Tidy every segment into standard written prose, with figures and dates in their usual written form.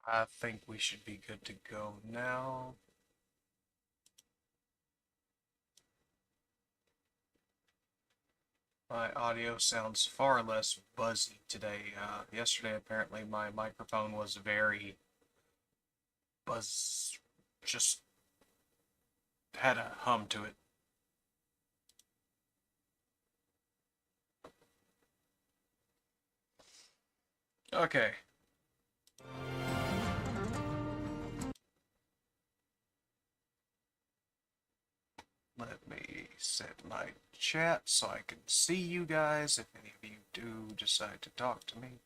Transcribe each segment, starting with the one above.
I think we should be good to go now. My audio sounds far less buzzy today. Yesterday, apparently, my microphone was very buzz, just had a hum to it. Okay. Let me set my chat so I can see you guys if any of you do decide to talk to me.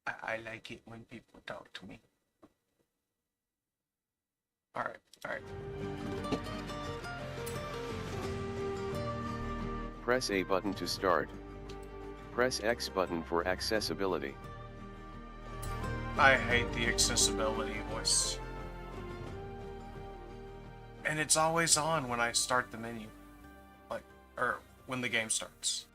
I like it when people talk to me. Alright, alright. Press A button to start. Press X button for accessibility. I hate the accessibility voice. And it's always on when I start the menu. Or when the game starts.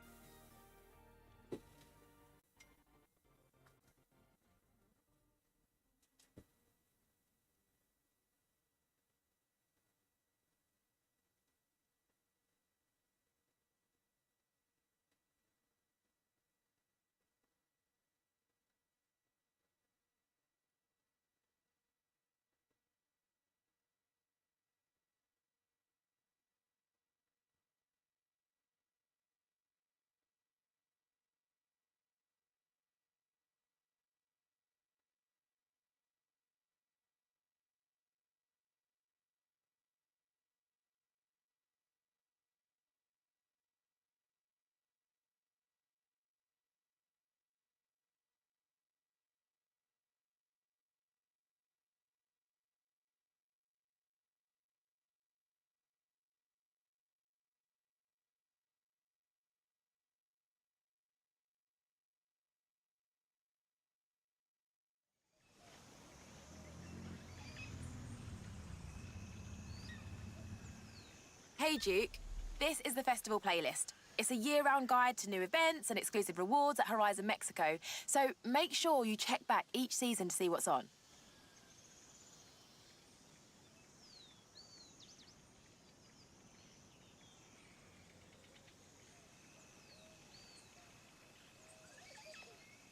Hey Duke, this is the festival playlist. It's a year-round guide to new events and exclusive rewards at Horizon Mexico, so make sure you check back each season to see what's on.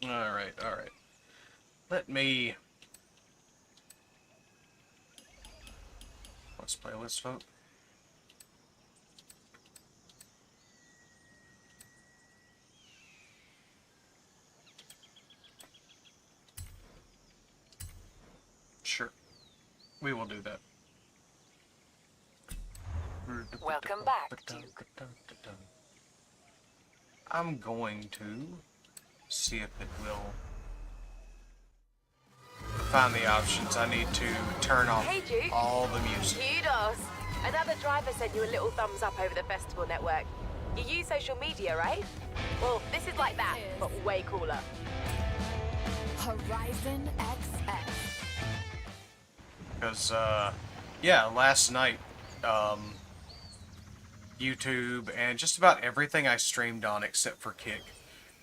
Alright, alright. Let me... Let's playlist vote. Sure. We will do that. Welcome back, Duke. I'm going to see if it will find the options. I need to turn off Hey Duke. all the music. Kudos! Another driver sent you a little thumbs up over the festival network. You use social media, right? Well, this is like that, but way cooler. Horizon XX. Because, yeah, last night, YouTube and just about everything I streamed on except for Kick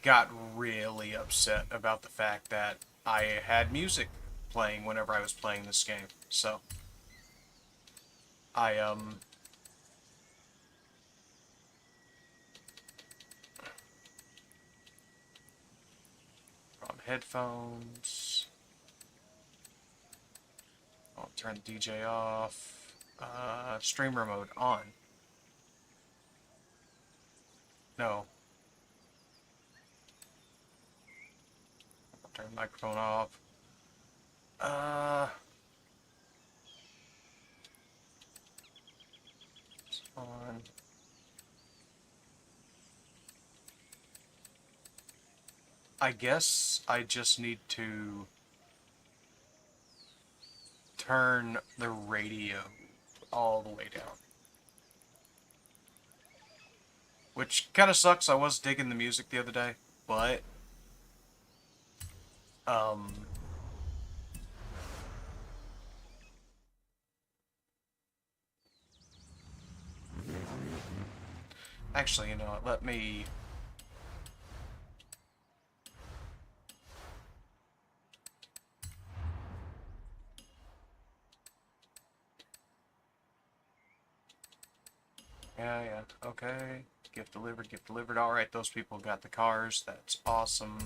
got really upset about the fact that I had music playing whenever I was playing this game. So, I, on headphones. I'll turn the DJ off. Streamer mode on. No. I'll turn the microphone off. It's on. I guess I just need to turn the radio all the way down. Which kind of sucks. I was digging the music the other day, but actually, you know what? Let me Yeah, yeah. Okay. Gift delivered, gift delivered. Alright, those people got the cars. That's awesome.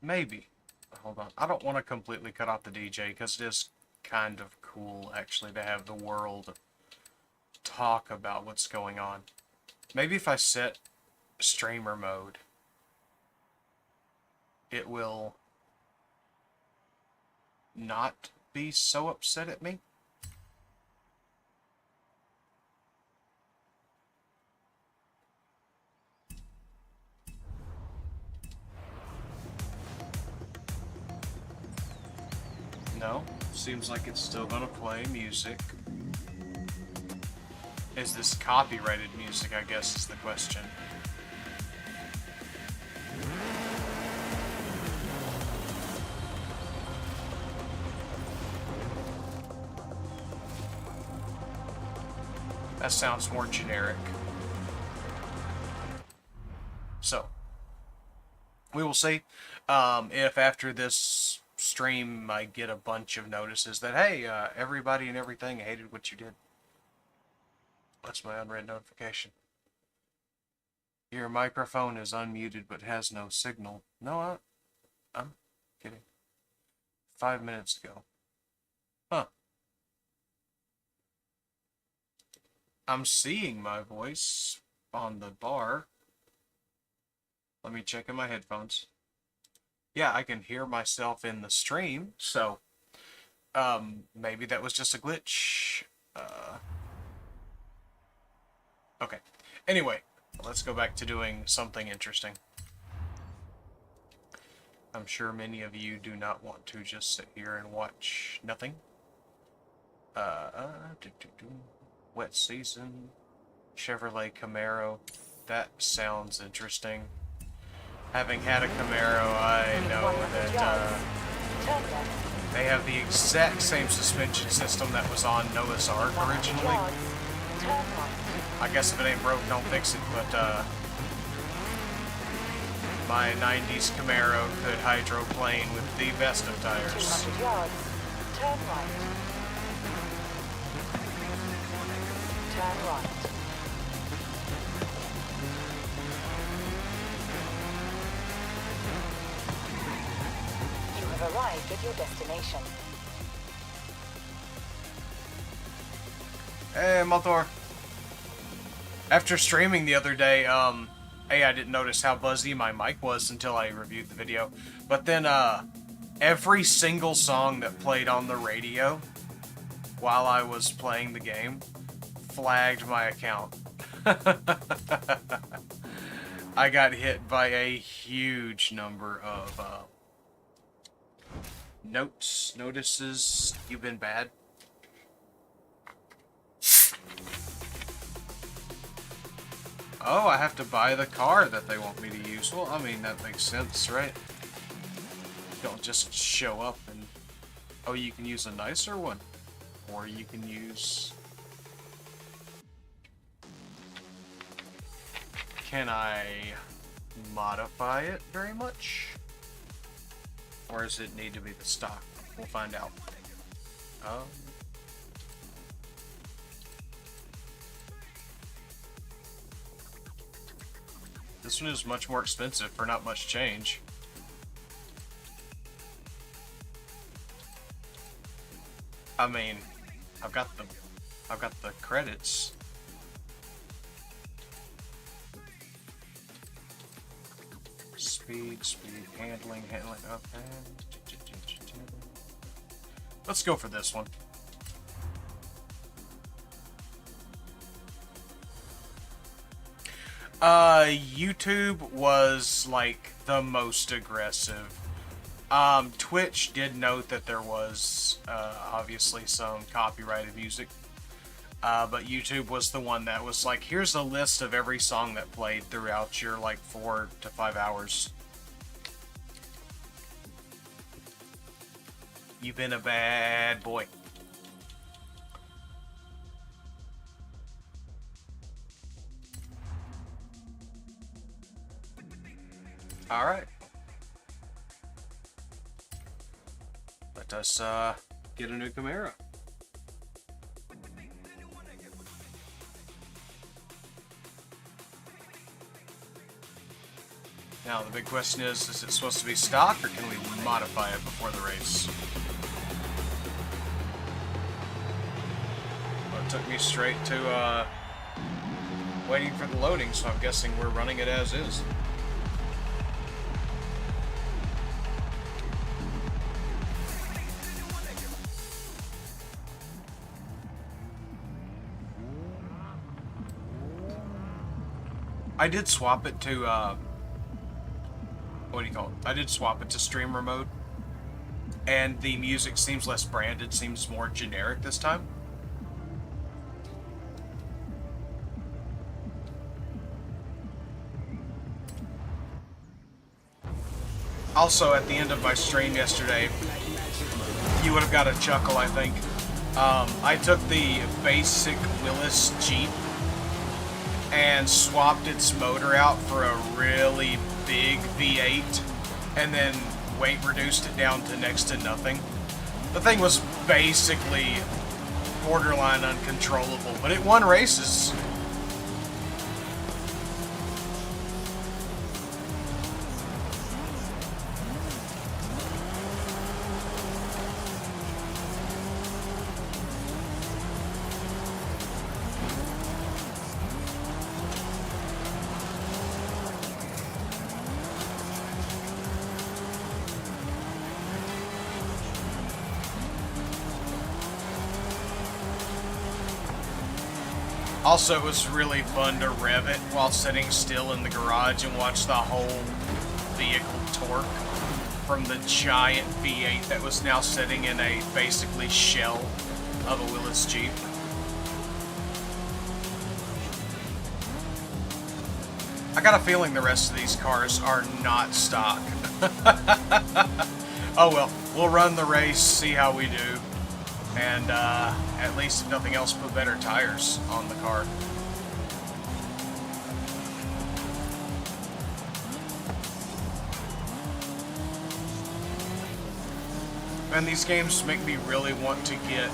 Maybe. Hold on. I don't want to completely cut off the DJ because it is kind of cool, actually, to have the world talk about what's going on. Maybe if I set streamer mode, it will not be so upset at me. No, seems like it's still gonna play music. Is this copyrighted music, I guess, is the question. That sounds more generic. So, we will see if after this stream I get a bunch of notices that, hey, everybody and everything hated what you did. That's my unread notification. Your microphone is unmuted but has no signal. No, I'm kidding. 5 minutes ago. Huh. I'm seeing my voice on the bar. Let me check in my headphones. Yeah, I can hear myself in the stream, so maybe that was just a glitch. Okay. Anyway, let's go back to doing something interesting. I'm sure many of you do not want to just sit here and watch nothing. Wet season, Chevrolet Camaro. That sounds interesting. Having had a Camaro, I know that they have the exact same suspension system that was on Noah's Ark originally. I guess if it ain't broke, don't fix it, but my 90s Camaro could hydroplane with the best of tires. 200 yards, turn right. Turn right. You have arrived at your destination. Hey, Motor. After streaming the other day, hey, I didn't notice how buzzy my mic was until I reviewed the video. But then, every single song that played on the radio while I was playing the game flagged my account. I got hit by a huge number of, notices. You've been bad. Oh, I have to buy the car that they want me to use. Well, I mean, that makes sense, right? Don't just show up and... Oh, you can use a nicer one. Or you can use... Can I modify it very much? Or does it need to be the stock? We'll find out. This one is much more expensive for not much change. I mean, I've got the credits. Speed, handling, okay. Let's go for this one. YouTube was like the most aggressive. Twitch did note that there was obviously some copyrighted music, but YouTube was the one that was like, here's a list of every song that played throughout your like 4 to 5 hours. You've been a bad boy. Alright. Let us, get a new Camaro. Now, the big question is it supposed to be stock, or can we modify it before the race? Well, it took me straight to, waiting for the loading, so I'm guessing we're running it as is. I did swap it to, what do you call it? I did swap it to streamer mode, and the music seems less branded, seems more generic this time. Also, at the end of my stream yesterday, you would have got a chuckle, I think. I took the basic Willis Jeep and swapped its motor out for a really big V8, and then weight reduced it down to next to nothing. The thing was basically borderline uncontrollable, but it won races. Also, it was really fun to rev it while sitting still in the garage and watch the whole vehicle torque from the giant V8 that was now sitting in a basically shell of a Willis Jeep. I got a feeling the rest of these cars are not stock. Oh well, we'll run the race, see how we do. And, at least, if nothing else, put better tires on the car. And these games make me really want to get,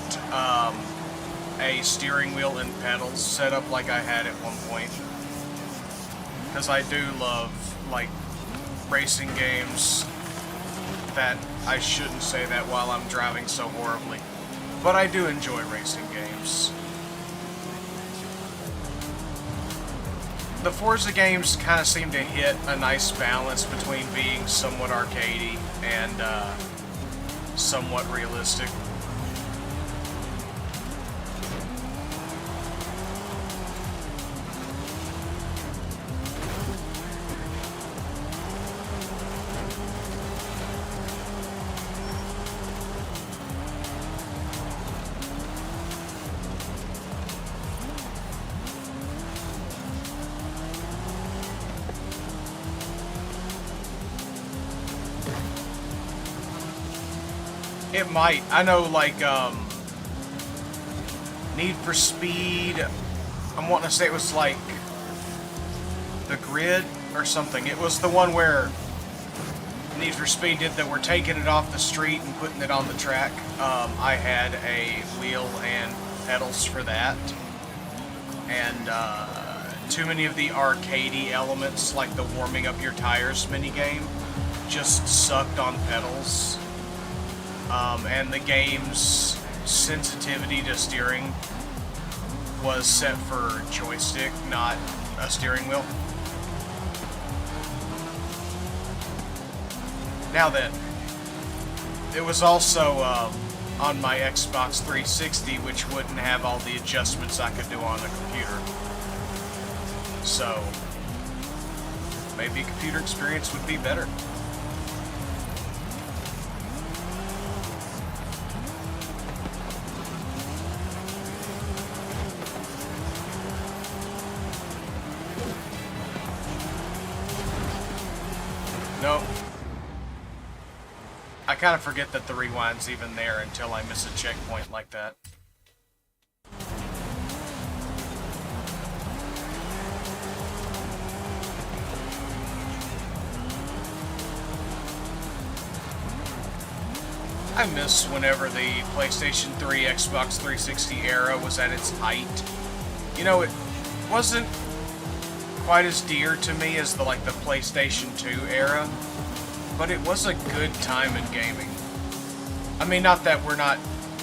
a steering wheel and pedals set up like I had at one point. Because I do love, like, racing games that I shouldn't say that while I'm driving so horribly. But I do enjoy racing games. The Forza games kind of seem to hit a nice balance between being somewhat arcadey and somewhat realistic. It might. I know, like, Need for Speed, I'm wanting to say it was, like, The Grid or something. It was the one where Need for Speed did that we're taking it off the street and putting it on the track. I had a wheel and pedals for that. And, too many of the arcadey elements, like the warming up your tires minigame, just sucked on pedals. And the game's sensitivity to steering was set for joystick, not a steering wheel. Now then, it was also on my Xbox 360, which wouldn't have all the adjustments I could do on a computer. So, maybe a computer experience would be better. No. I kind of forget that the rewind's even there until I miss a checkpoint like that. I miss whenever the PlayStation 3, Xbox 360 era was at its height. You know, it wasn't quite as dear to me as the PlayStation 2 era, but it was a good time in gaming. I mean, not that we're not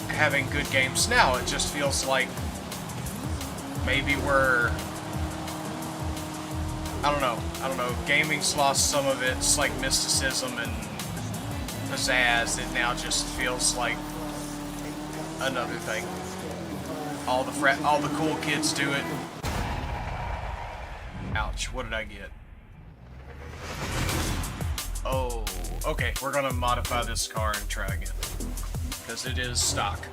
having good games now, it just feels like maybe we're... I don't know, gaming's lost some of its, mysticism and pizzazz. It now just feels like another thing. All the cool kids do it. Ouch, what did I get? Oh, okay, we're gonna modify this car and try again. Because it is stock.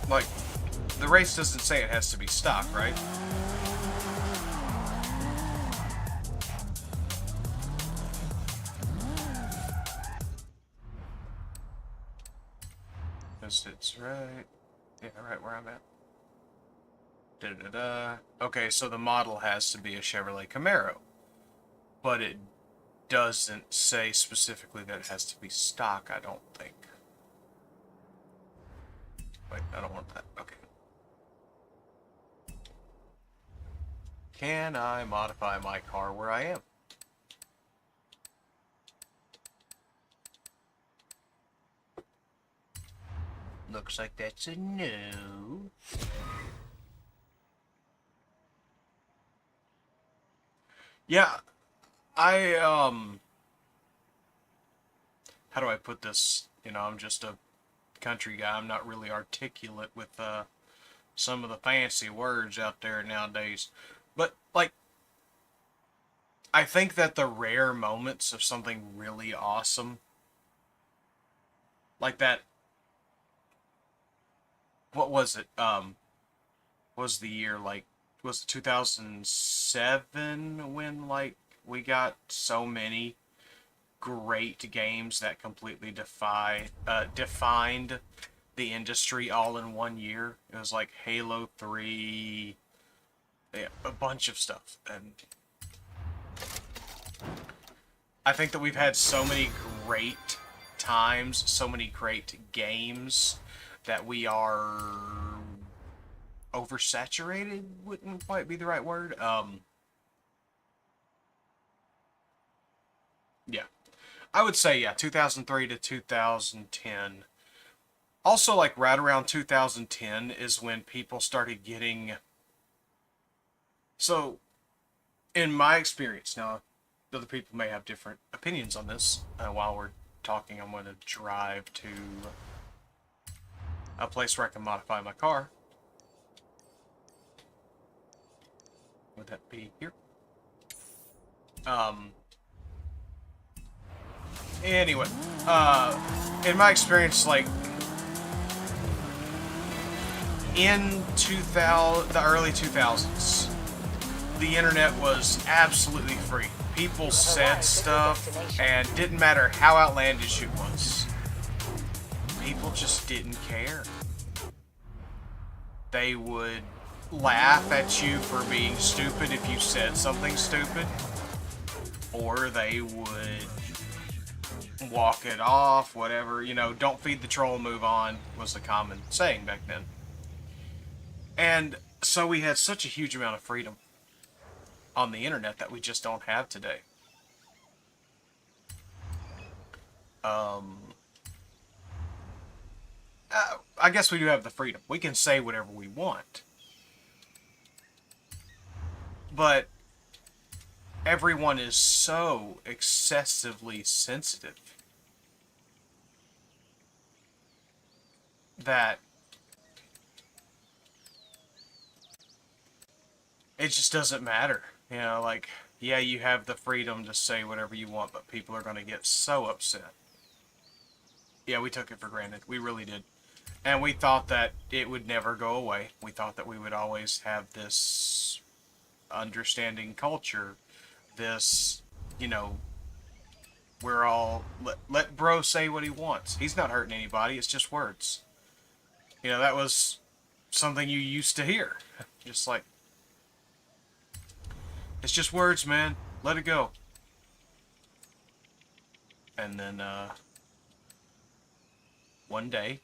Like, the race doesn't say it has to be stock, right? Because it's right... Yeah, right where I'm at. Da-da-da-da. Okay, so the model has to be a Chevrolet Camaro. But it doesn't say specifically that it has to be stock, I don't think. Wait, I don't want that. Okay. Can I modify my car where I am? Looks like that's a no. Yeah, how do I put this? You know, I'm just a country guy. I'm not really articulate with some of the fancy words out there nowadays. But, I think that the rare moments of something really awesome, like that, what was it? Was the year, was it 2007 when, we got so many great games that completely defined the industry all in one year? It was like Halo 3, yeah, a bunch of stuff. And I think that we've had so many great times, so many great games, that we are oversaturated, wouldn't quite be the right word. Yeah. I would say, yeah, 2003 to 2010. Also, right around 2010 is when people started getting... So, in my experience, now, other people may have different opinions on this. While we're talking, I'm going to drive to a place where I can modify my car. Would that be here? Anyway, in my experience, in the early 2000s, the internet was absolutely free. People said stuff, and didn't matter how outlandish it was. People just didn't care. They would laugh at you for being stupid if you said something stupid, or they would walk it off, whatever. You know, don't feed the troll, move on, was the common saying back then. And so we had such a huge amount of freedom on the internet that we just don't have today. I guess we do have the freedom. We can say whatever we want. But everyone is so excessively sensitive that it just doesn't matter. You know, yeah, you have the freedom to say whatever you want, but people are going to get so upset. Yeah, we took it for granted. We really did. And we thought that it would never go away. We thought that we would always have this understanding culture, this, you know, we're all, let bro say what he wants. He's not hurting anybody, it's just words. You know, that was something you used to hear. Just like, it's just words, man. Let it go. And then, one day,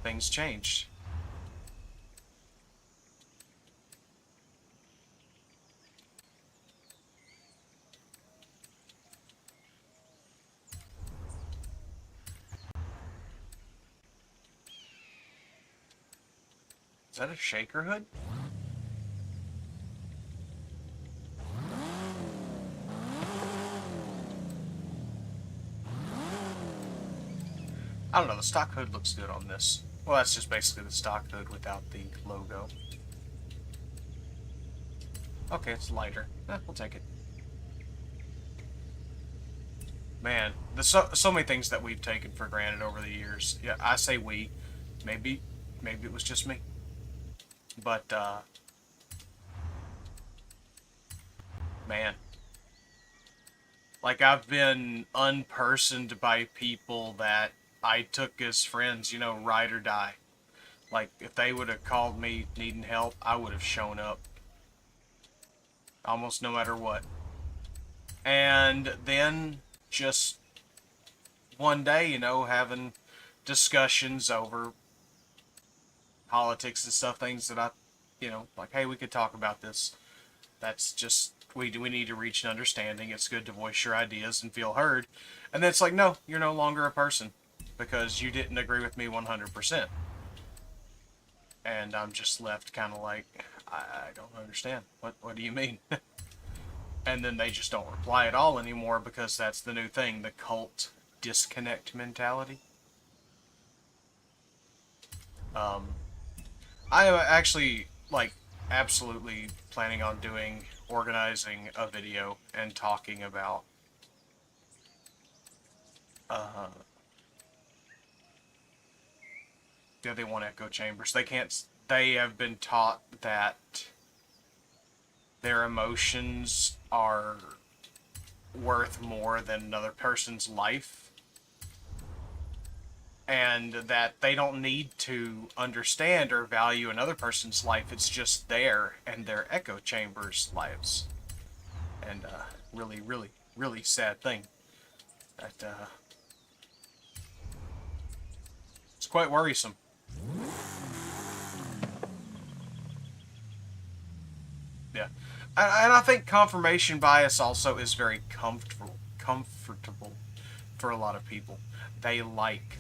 things changed. Is that a shaker hood? I don't know, the stock hood looks good on this. Well, that's just basically the stock hood without the logo. Okay, it's lighter. We'll take it. Man, there's so many things that we've taken for granted over the years. Yeah, I say we. Maybe it was just me. But, man. Like, I've been unpersoned by people that I took as friends, you know, ride or die. Like, if they would have called me needing help, I would have shown up. Almost no matter what. And then, just one day, you know, having discussions over politics and stuff, things that I, you know, like, hey, we could talk about this. That's just, we need to reach an understanding. It's good to voice your ideas and feel heard. And then it's like, no, you're no longer a person because you didn't agree with me 100%. And I'm just left kind of like, I don't understand. What do you mean? And then they just don't reply at all anymore because that's the new thing, the cult disconnect mentality. I am actually, like, absolutely planning on organizing a video and talking about, yeah, they want echo chambers. They have been taught that their emotions are worth more than another person's life. And that they don't need to understand or value another person's life. It's just their and their echo chambers' lives. And really, really, really sad thing. That it's quite worrisome. Yeah, and I think confirmation bias also is very comfortable for a lot of people. They like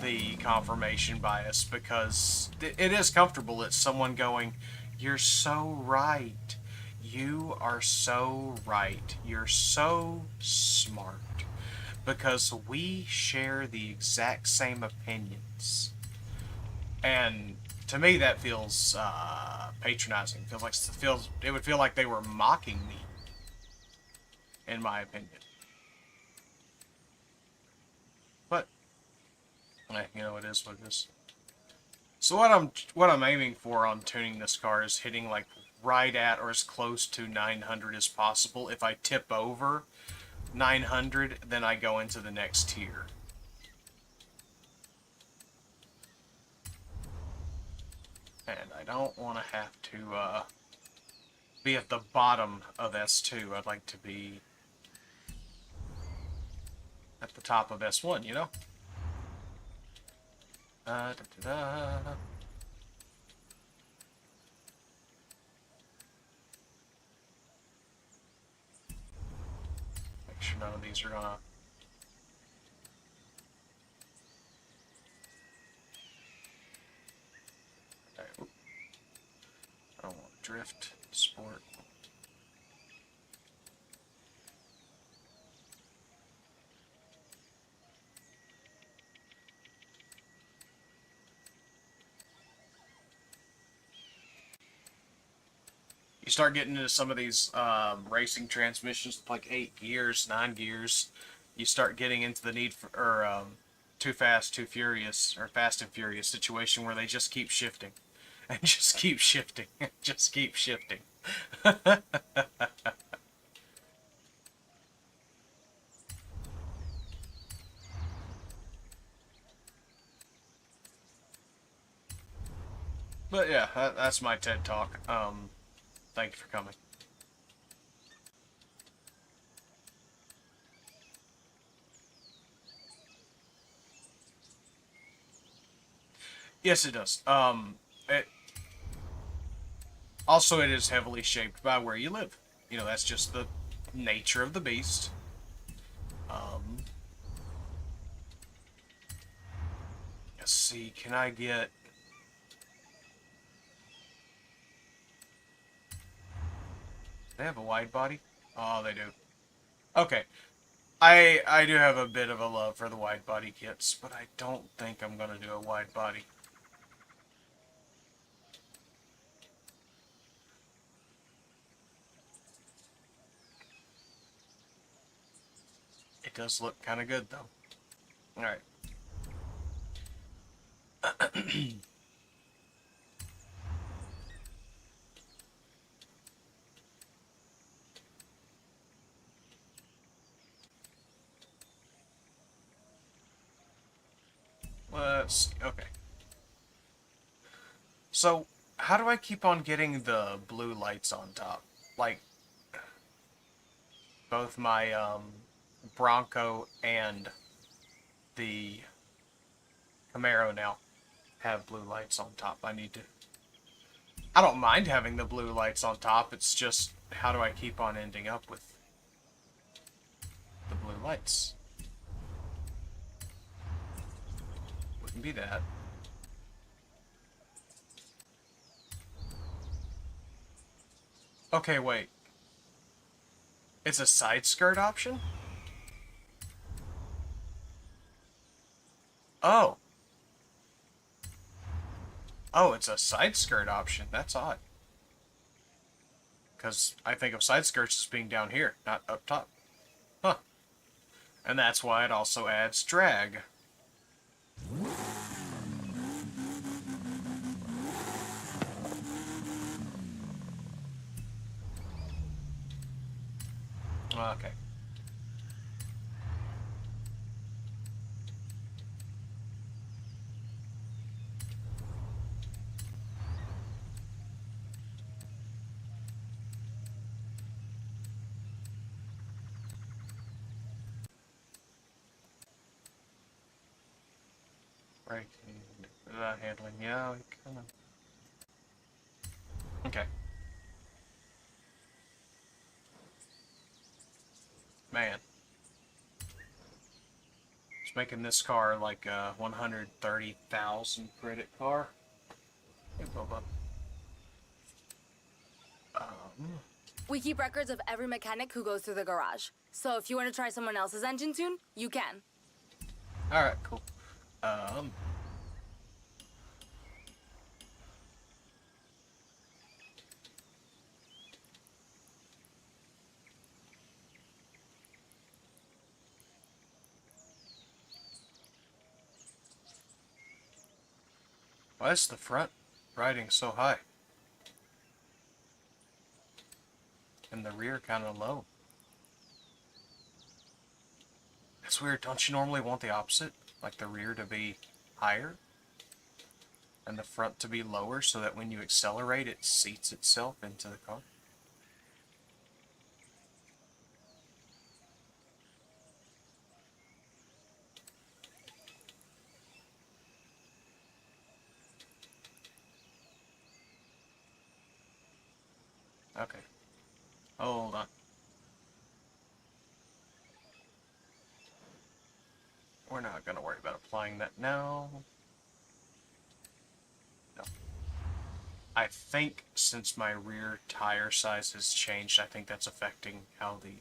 the confirmation bias because it is comfortable. It's someone going, "You're so right. You are so right. You're so smart." Because we share the exact same opinions. And to me, that feels patronizing. It would feel like they were mocking me, in my opinion. But you know, it is what it is. So what I'm aiming for on tuning this car is hitting like right at or as close to 900 as possible. If I tip over 900, then I go into the next tier. And I don't want to have to be at the bottom of S2. I'd like to be at the top of S1, you know? Da, da, da. Make sure none of these are gonna... Okay. I don't want drift, sport. You start getting into some of these racing transmissions with like 8 gears, 9 gears. You start getting into the need for, or Too Fast, Too Furious, or Fast and Furious situation where they just keep shifting. And just keep shifting. Just keep shifting. But yeah, that's my TED Talk. Thank you for coming. Yes, it does. Also, it is heavily shaped by where you live. You know, that's just the nature of the beast. Let's see, can I get... They have a wide body? Oh, they do. Okay. I do have a bit of a love for the wide body kits, but I don't think I'm gonna do a wide body. It does look kind of good, though. Alright. Let's see. Okay. So, how do I keep on getting the blue lights on top? Like, both my Bronco and the Camaro now have blue lights on top. I need to... I don't mind having the blue lights on top. It's just, how do I keep on ending up with the blue lights? Wouldn't be that. Okay, wait. It's a side skirt option? Oh. Oh, it's a side skirt option. That's odd. Because I think of side skirts as being down here, not up top. Huh. And that's why it also adds drag. Okay. Braking, handling, yeah, kind of. Okay. Man. It's making this car like a 130,000 credit car. Hey, Bubba. We keep records of every mechanic who goes through the garage. So if you want to try someone else's engine tune, you can. Alright, cool. Why is the front riding so high? And the rear kind of low. That's weird. Don't you normally want the opposite? Like the rear to be higher? And the front to be lower so that when you accelerate it seats itself into the car? Okay. Hold on. We're not going to worry about applying that now. No. I think since my rear tire size has changed, I think that's affecting how the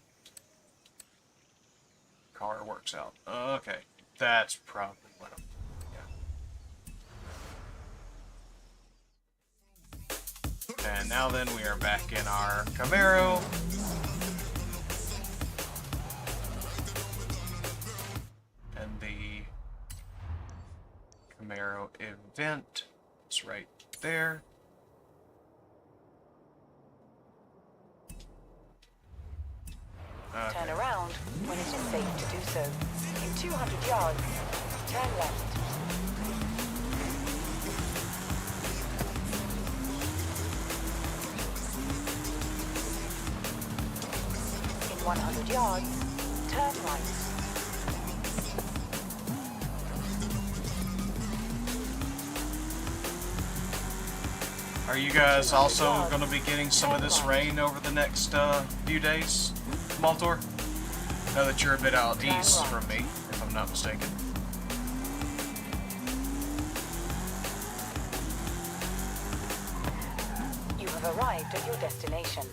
car works out. Okay. That's probably what I'm... Yeah. And now then, we are back in our Camaro. And the Camaro event is right there. Turn around when it is safe to do so. In 200 yards, turn left. In 100 yards, turn right. Are you guys also going to be getting some of this rain over the next few days, Maltor? Know that you're a bit out east from me, if I'm not mistaken. You have arrived at your destination.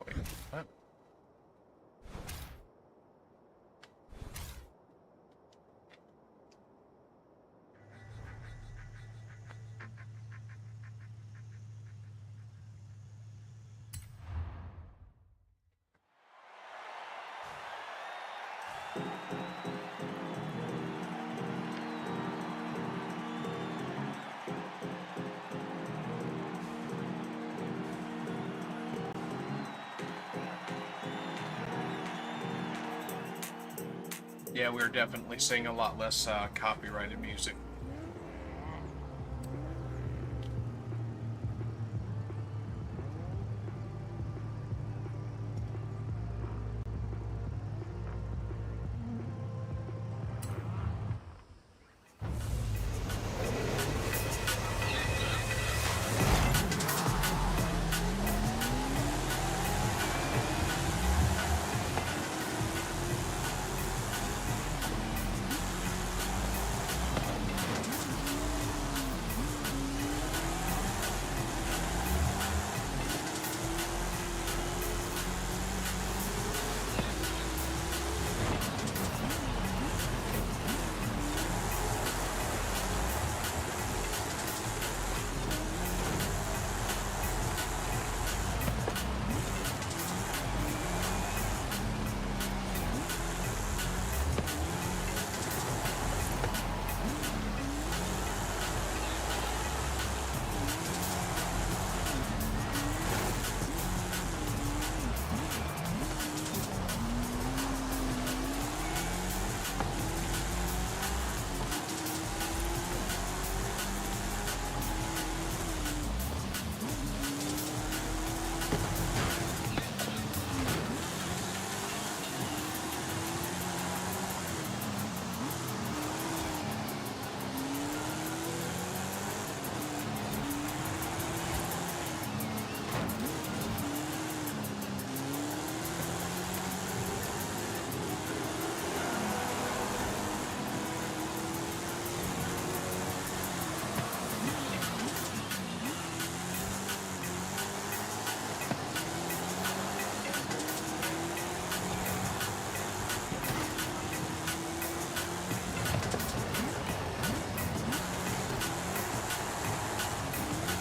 Wait, what? Yeah, we're definitely seeing a lot less copyrighted music.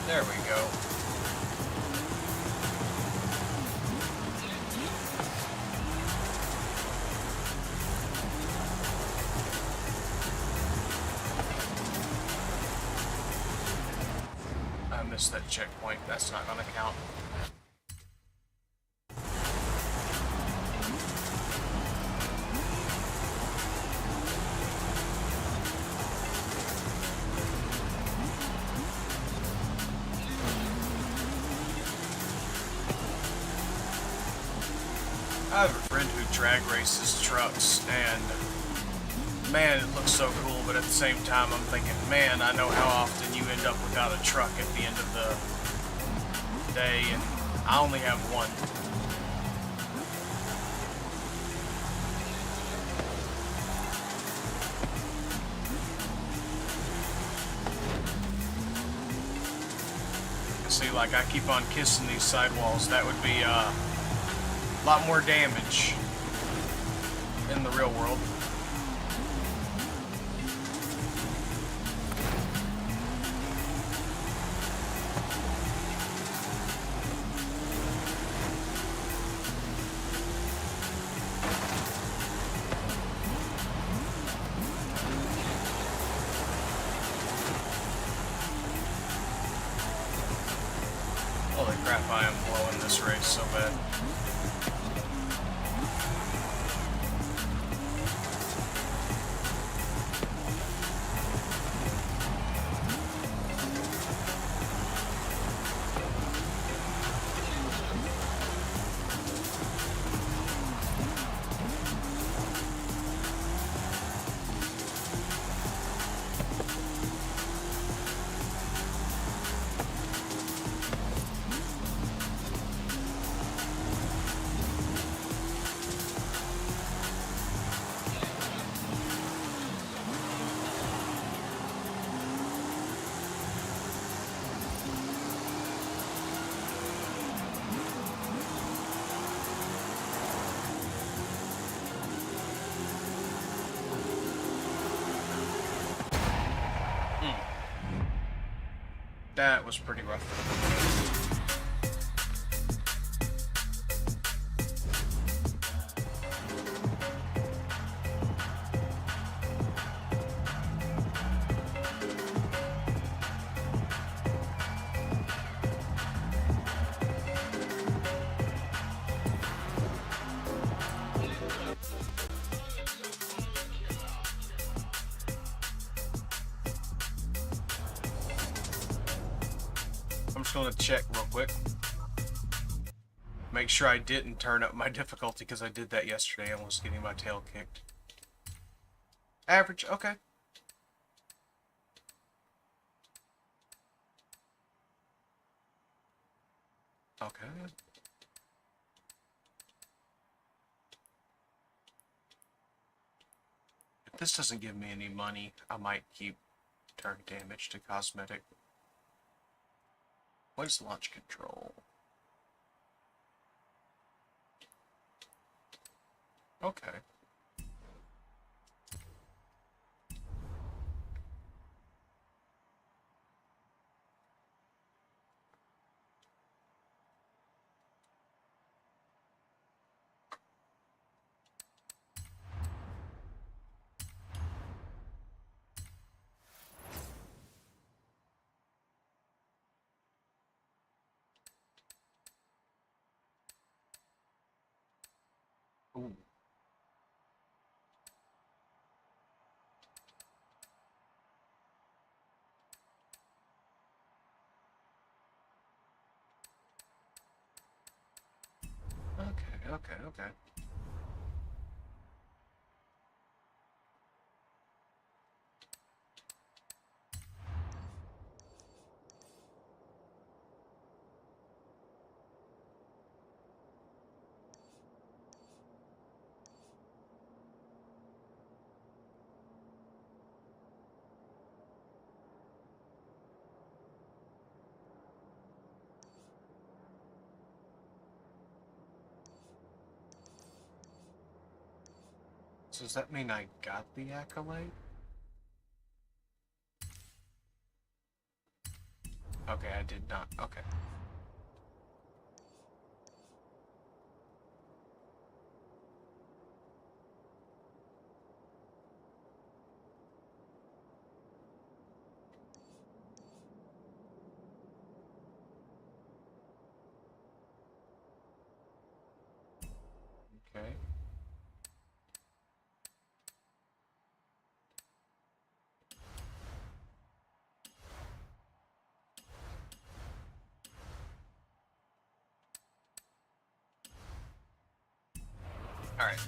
There we go. I missed that checkpoint. That's not gonna count. I have a friend who drag races trucks, and man, it looks so cool, but at the same time, I'm thinking, man, I know how often you end up without a truck at the end of the day, and I only have one. See, like, I keep on kissing these sidewalls. That would be, a lot more damage in the real world. Holy crap, I am blowing this race so bad. That was pretty rough. I'm just going to check real quick. Make sure I didn't turn up my difficulty, because I did that yesterday and was getting my tail kicked. Average, okay. Okay. If this doesn't give me any money, I might keep turn damage to cosmetic. What is launch control? Okay. Ooh. Okay. So does that mean I got the accolade? Okay, I did not. Okay. Okay. All right.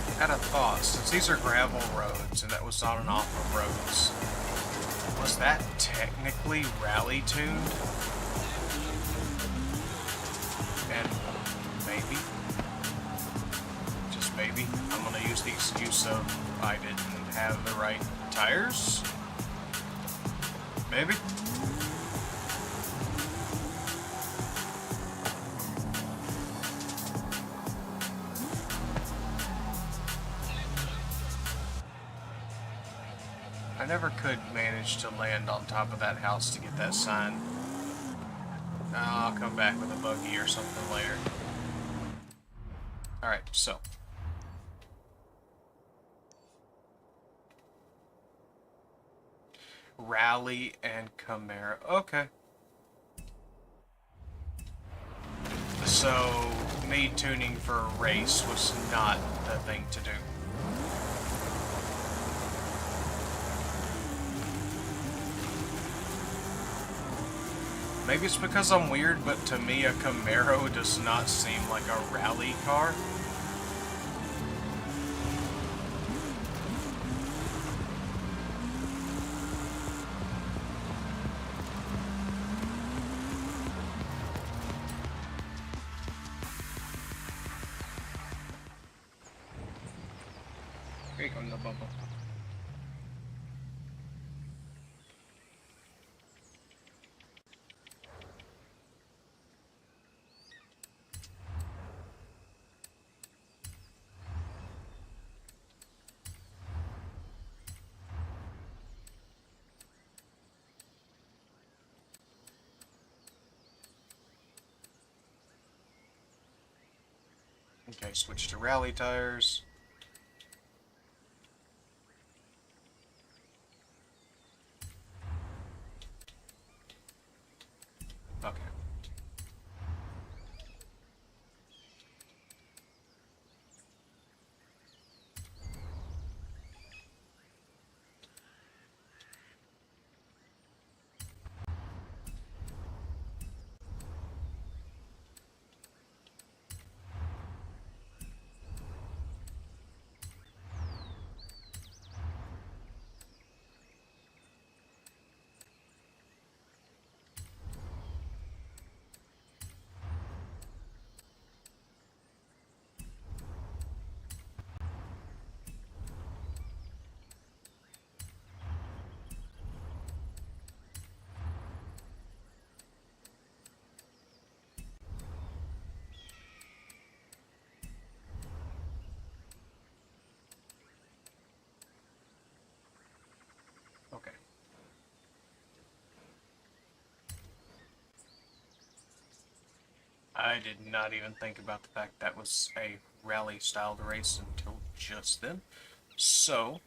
I had a thought, since these are gravel roads and that was on and off of roads, was that technically rally tuned? And maybe, just maybe, I'm gonna use the excuse of I didn't have the right tires. Maybe. I never could manage to land on top of that house to get that sign. I'll come back with a buggy or something later. Alright, so. Rally and Camaro. Okay. So, me tuning for a race was not the thing to do. Maybe it's because I'm weird, but to me a Camaro does not seem like a rally car. Here you go, no bubble. Okay, switch to rally tires. Okay. Okay. I did not even think about the fact that was a rally-styled race until just then. So,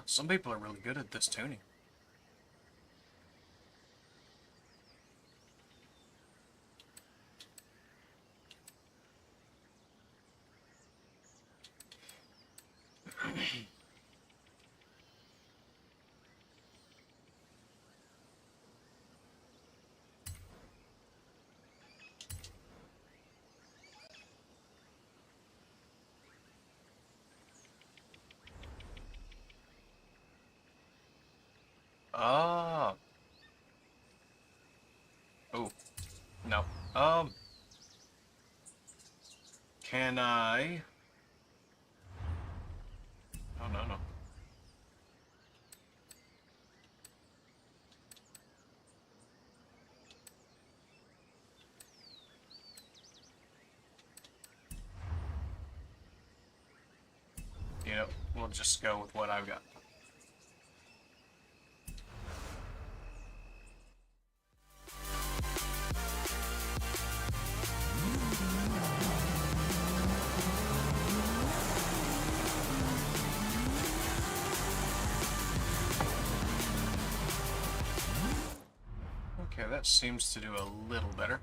some people are really good at this tuning. Ah. Oh. No. Can I... Oh, no, no. You know, we'll just go with what I've got. Okay, that seems to do a little better.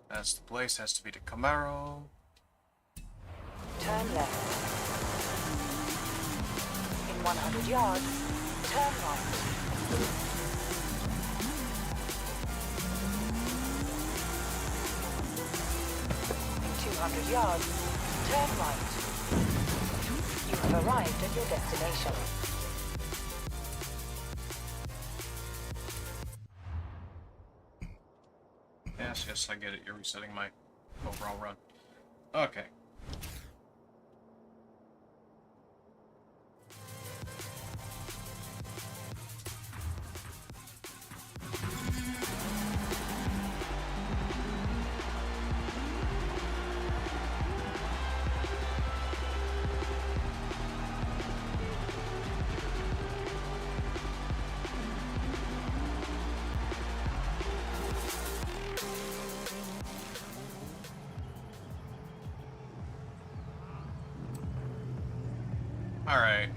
That's the place, has to be the Camaro. Turn left. In 100 yards, turn right. In 200 yards, turn right. You have arrived at your destination. Yes, I get it. You're resetting my overall run. Okay. Alright.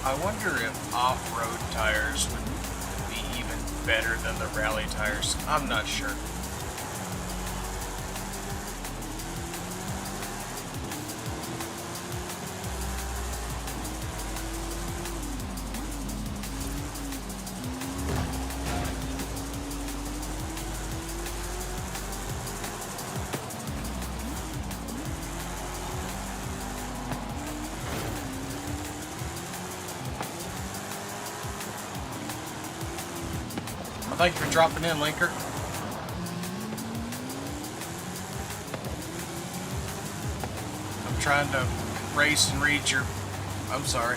I wonder if off-road tires would be even better than the rally tires. I'm not sure. Thank you for dropping in, Linker. I'm trying to race and read your... I'm sorry.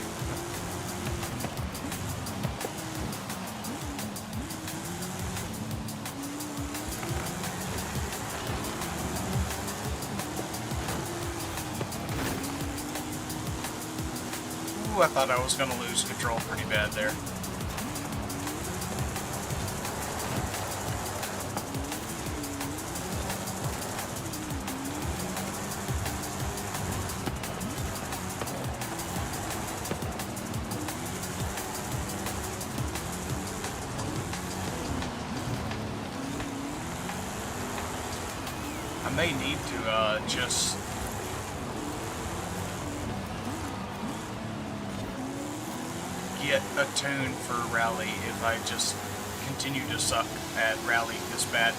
Ooh, I thought I was going to lose control pretty bad there. I may need to just get a tune for rally if I just continue to suck at rally this bad.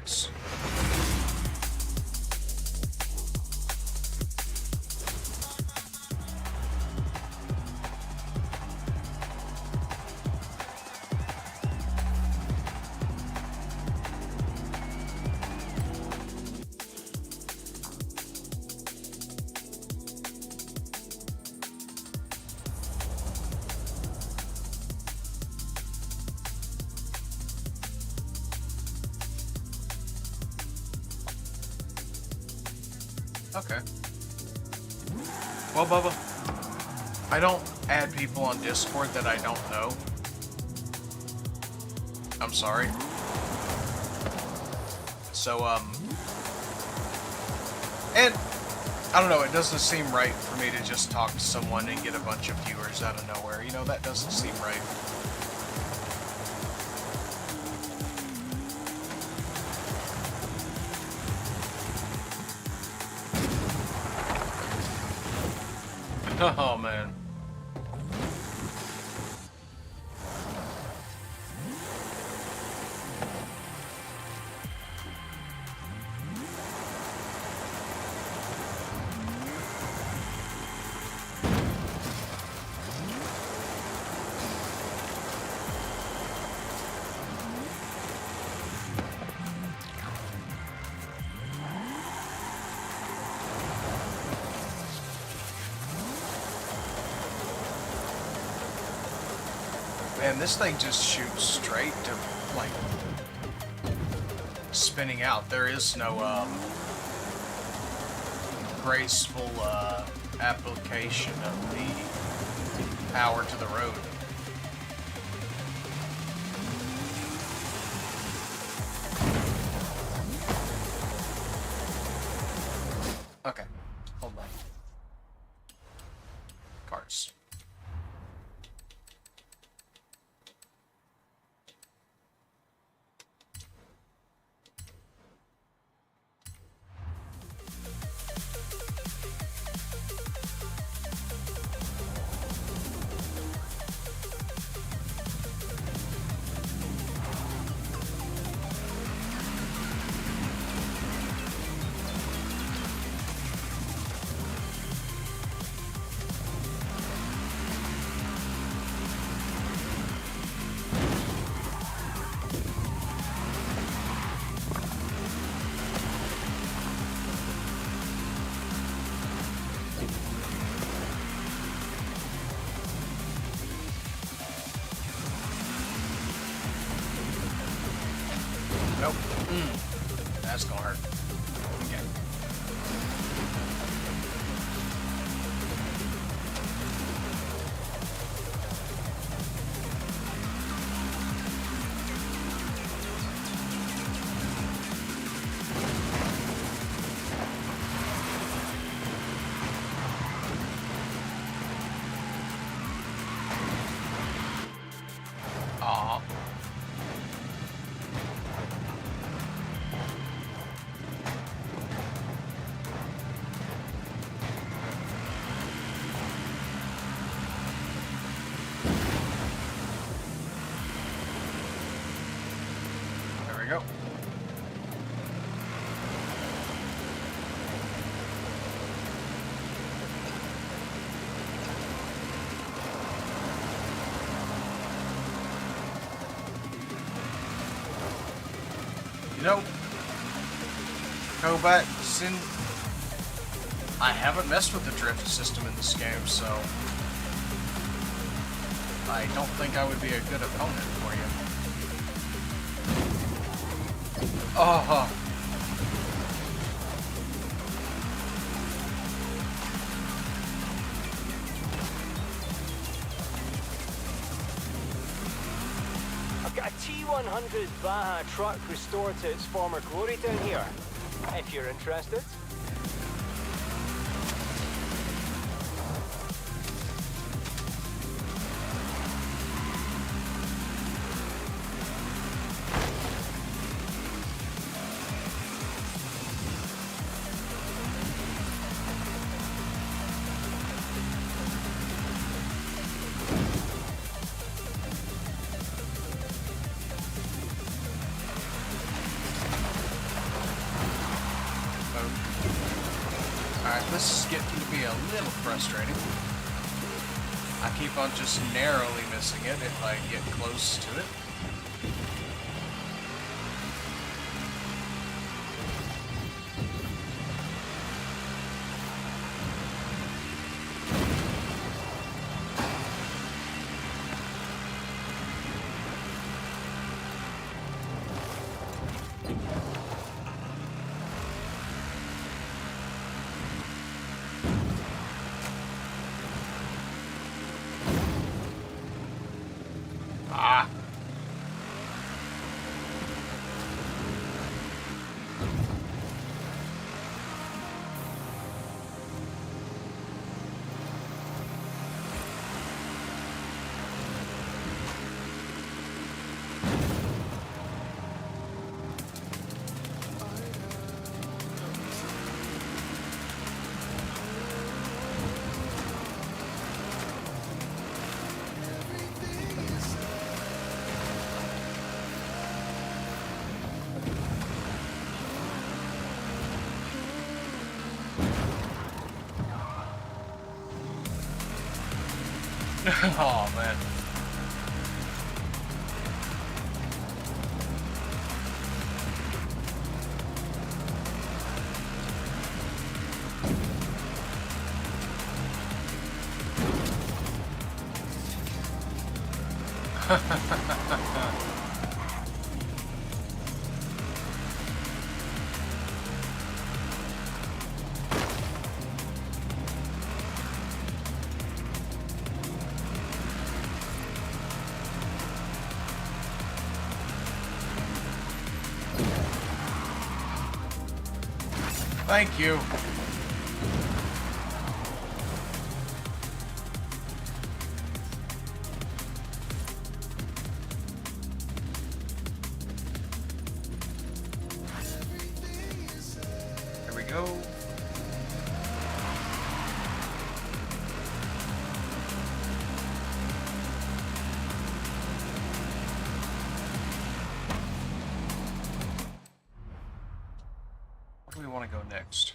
carts. Okay. Well, Bubba, I don't add people on Discord that I don't know. I'm sorry. So, and I don't know, it doesn't seem right for me to just talk to someone and get a bunch of viewers out of nowhere. You know, that doesn't seem right. Oh, man. Man, this thing just shoots straight to, like, spinning out. There is no, graceful, application of the power to the road. Okay, hold on. Carts. Nope. That's gonna hurt. Okay. Aw. There we go. You know, go back, I haven't messed with the drift system in this game, so I don't think I would be a good opponent for you. Oh. I've got a T100 Baja truck restored to its former glory down here, if you're interested. crap, this is getting to be a little frustrating. I keep on just narrowly missing it if I get close to it. Ah. Oh man. Thank you. There we go. Where do we want to go next?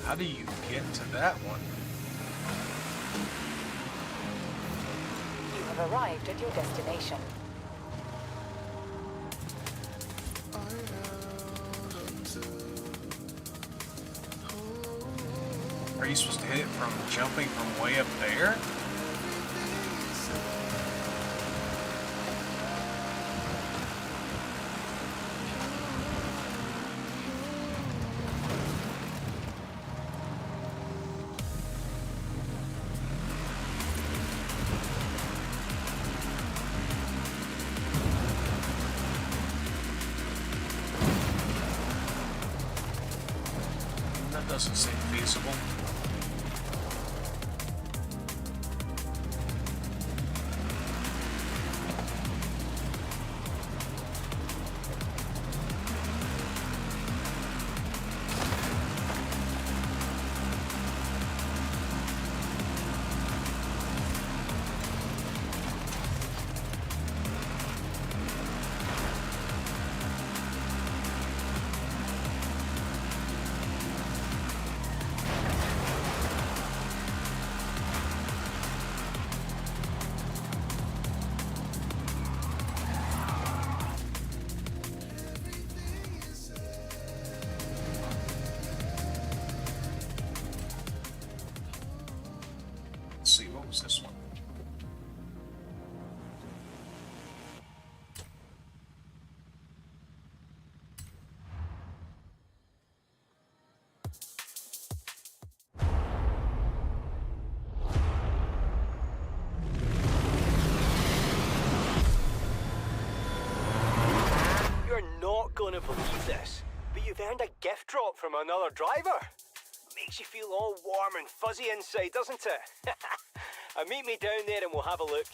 How do you get to that one? You have arrived at your destination. Are you supposed to hit it from jumping from way up there? That doesn't seem feasible. Let's see, what was this one? gonna believe this, but you've earned a gift drop from another driver. Makes you feel all warm and fuzzy inside, doesn't it? Meet me down there and we'll have a look.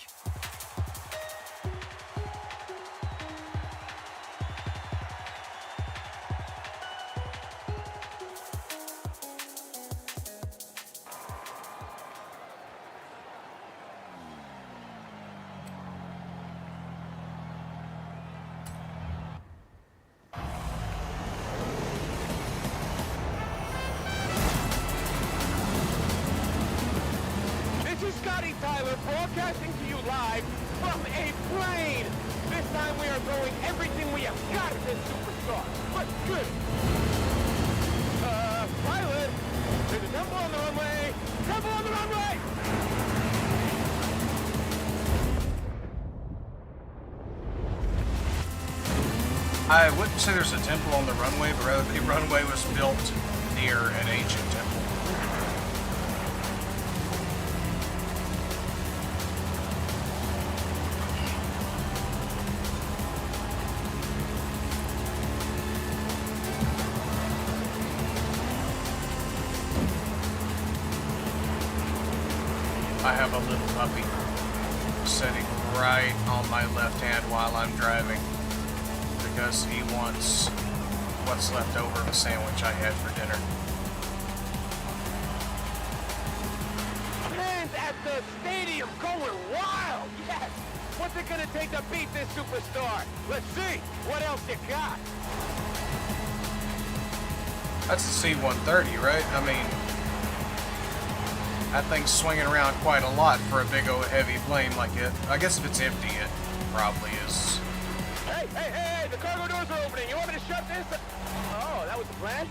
Tyler, broadcasting to you live from a plane. This time we are throwing everything we have got at this superstar. But good. Pilot, there's a temple on the runway. Temple on the runway! I wouldn't say there's a temple on the runway, but rather the runway was built near an ancient temple. I have a little puppy sitting right on my left hand while I'm driving because he wants what's left over of a sandwich I had for dinner. Fans at the stadium going wild! Yes! What's it gonna take to beat this superstar? Let's see! What else you got? That's the C-130, right? I mean, that thing's swinging around quite a lot for a big old heavy plane like it. I guess if it's empty, it probably is. Hey, hey, hey! The cargo doors are opening! You want me to shut this? Oh, that was the plan?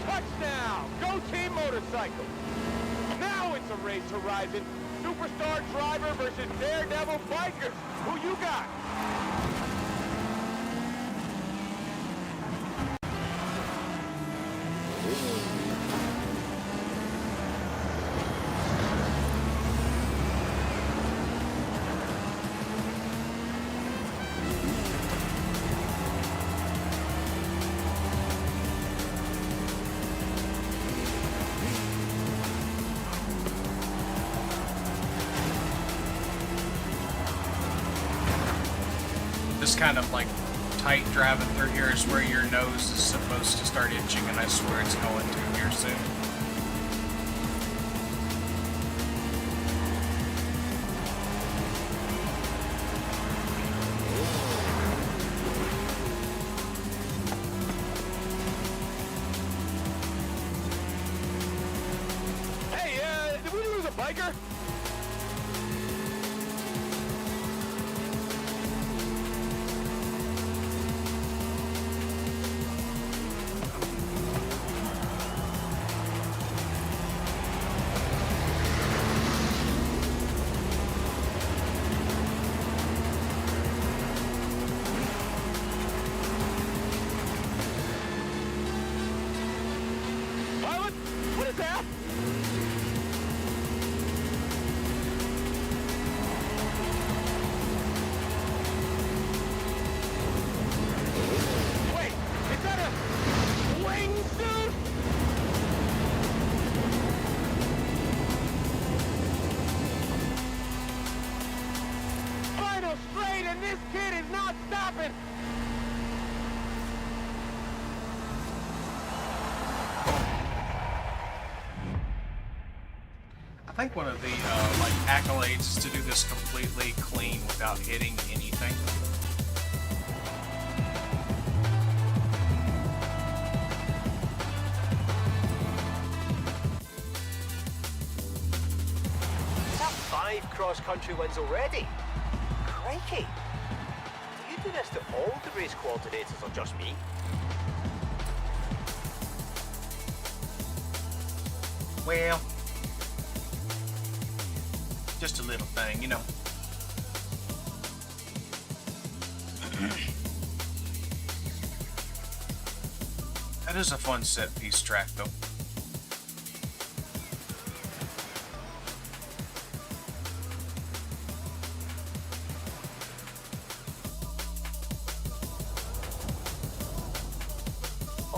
Touchdown! Go Team Motorcycle! Now it's a race horizon. Superstar driver versus daredevil bikers. Who you got? This kind of like tight driving through here is where your nose is supposed to start itching, and I swear it's going to here soon. Hey, did we lose a biker? Pilot, what is that? Wait, is that a wingsuit? Final straight, and this kid is not stopping. I think one of the like accolades is to do this completely clean without hitting anything. That's 5 cross-country wins already. Crikey. Do you do this to all the race coordinators or just me? Well, just a little thing, you know. That is a fun set piece track, though.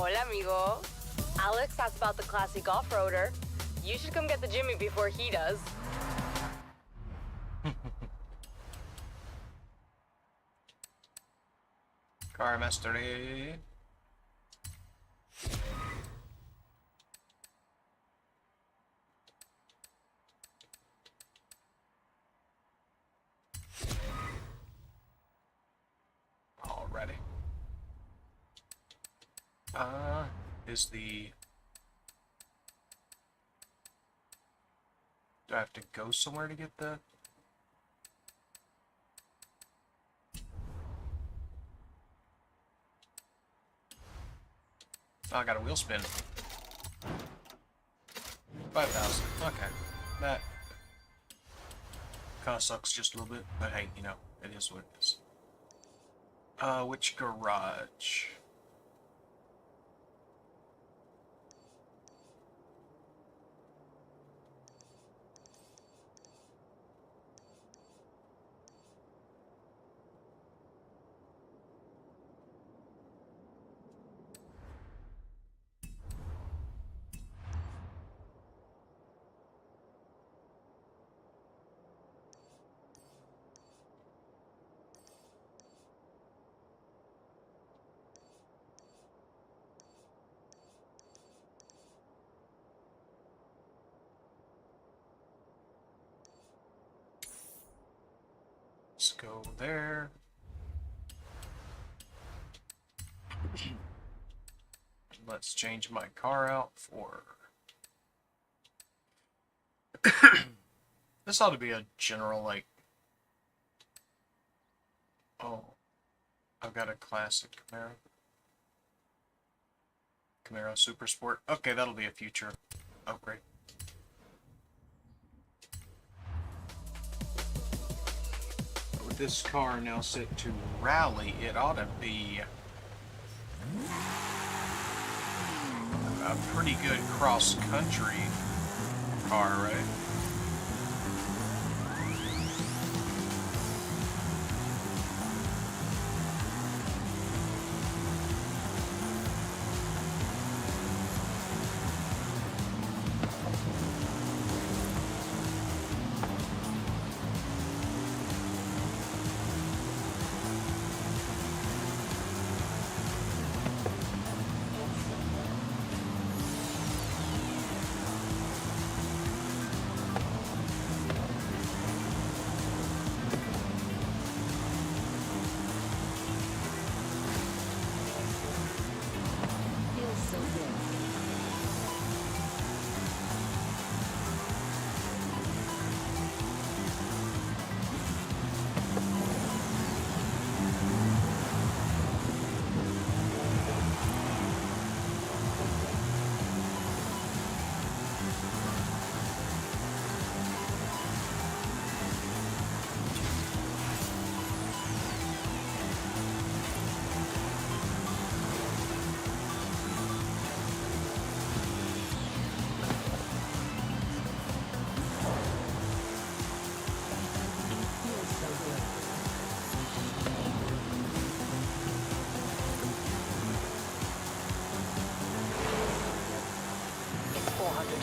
Hola, amigo. Alex asked about the classic off-roader. You should come get the Jimmy before he does. Car mastery. Alrighty. Is the... Do I have to go somewhere to get the... Oh, I got a wheel spin. 5,000. Okay. That kind of sucks just a little bit, but hey, you know, it is what it is. Which garage? Let's go there. Let's change my car out for... This ought to be a general, like... Oh. I've got a classic Camaro. Camaro Super Sport. Okay, that'll be a future upgrade. With this car now set to rally, it ought to be a pretty good cross-country car, right?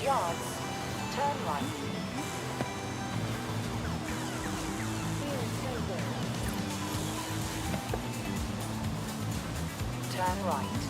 Yards. Turn right. Turn right.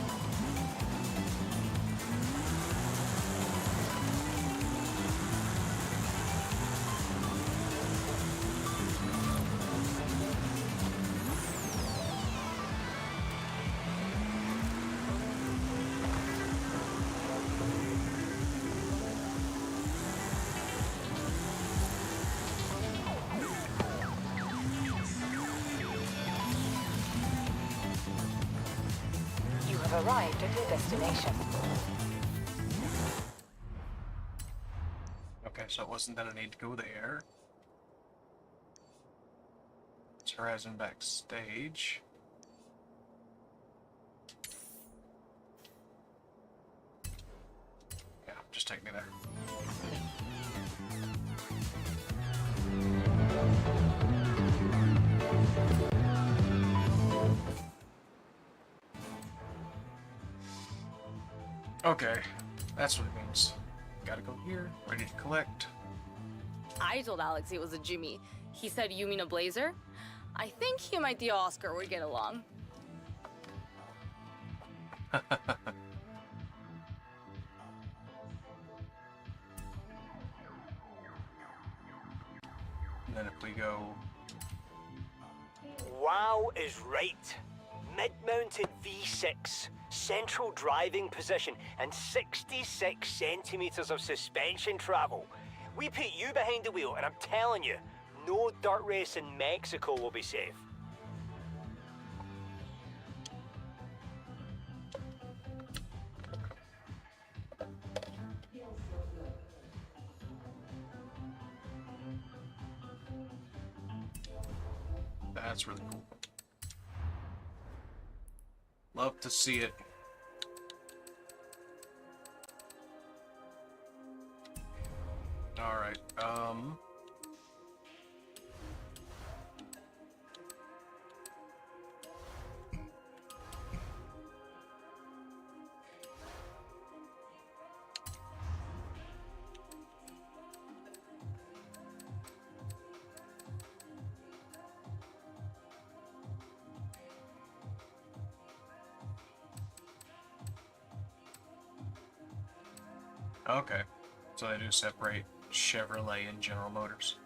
Arrived at your destination. Okay, so it wasn't that I need to go there. It's Horizon backstage. Yeah, just take me there. Okay, that's what it means. Gotta go here, ready to collect. I told Alex it was a Jimmy. He said, you mean a blazer? I think he might the Oscar would get along. And then if we go... Wow is right. Mid-mounted V6, central driving position, and 66 centimeters of suspension travel. We put you behind the wheel, and I'm telling you, no dirt race in Mexico will be safe. That's really cool. Love to see it. Alright, okay. So they do separate Chevrolet and General Motors.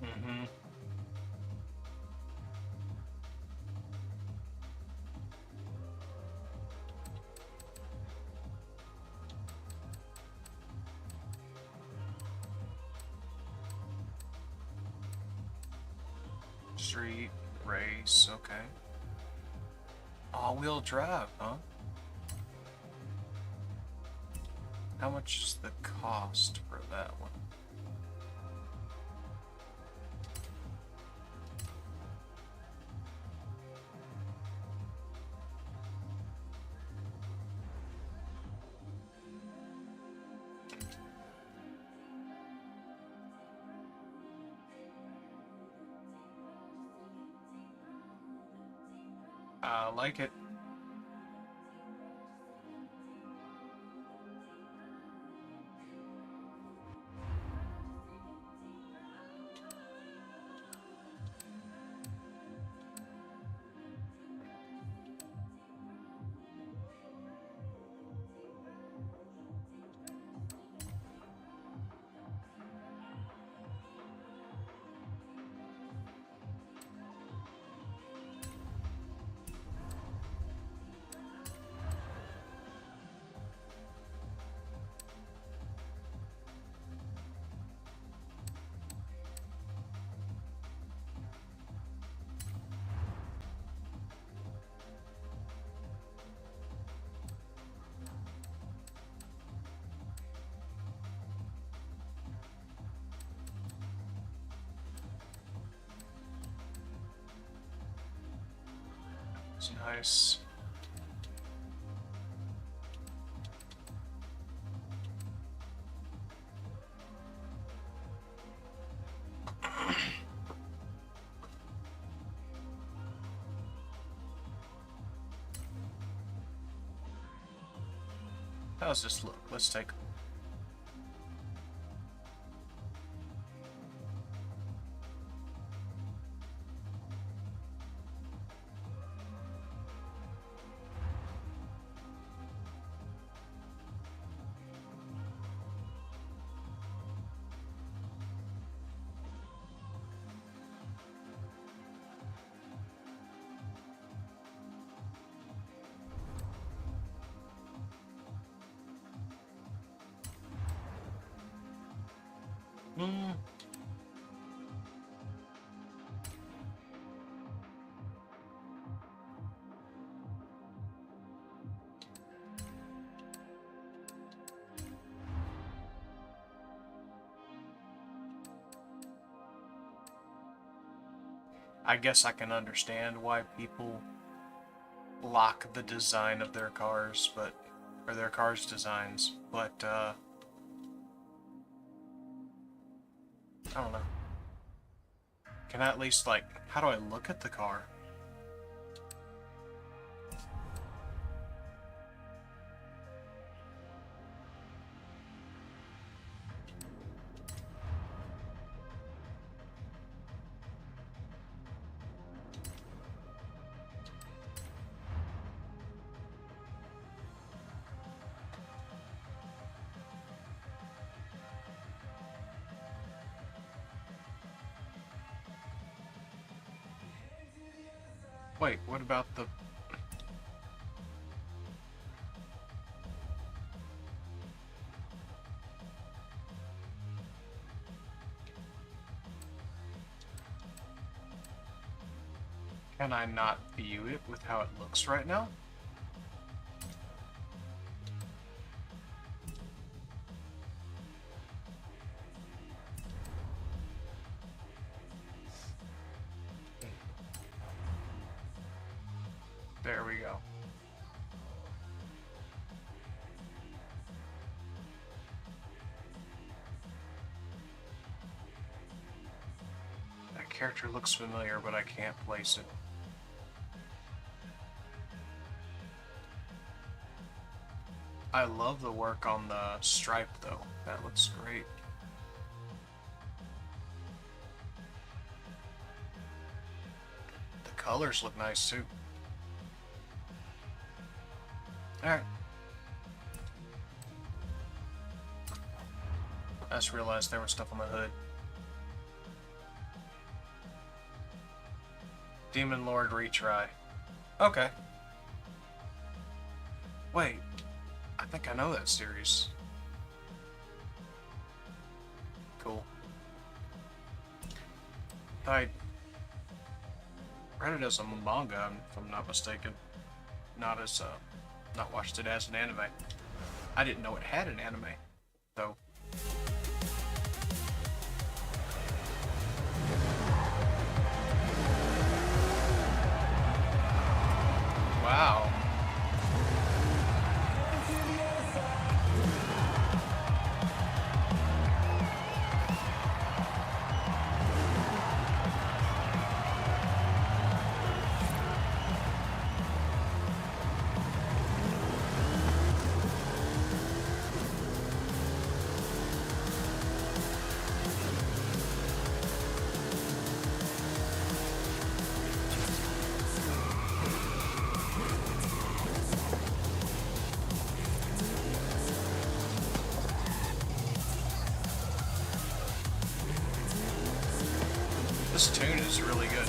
Mm-hmm. Street race, okay. All-wheel drive, huh? How much is the cost for that one? I like it. It's nice. How's this look? Let's take. I guess I can understand why people lock the design of their cars, or their cars' designs, but I don't know. Can I at least, like, how do I look at the car? Wait, what about the... Can I not view it with how it looks right now? There we go. That character looks familiar, but I can't place it. I love the work on the stripe, though. That looks great. The colors look nice, too. Alright. I just realized there was stuff on the hood. Demon Lord retry. Okay. Wait. I think I know that series. Cool. I read it as a manga, if I'm not mistaken. Not as not watched it as an anime. I didn't know it had an anime, though. Wow. This tune is really good.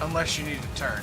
Unless you need to turn.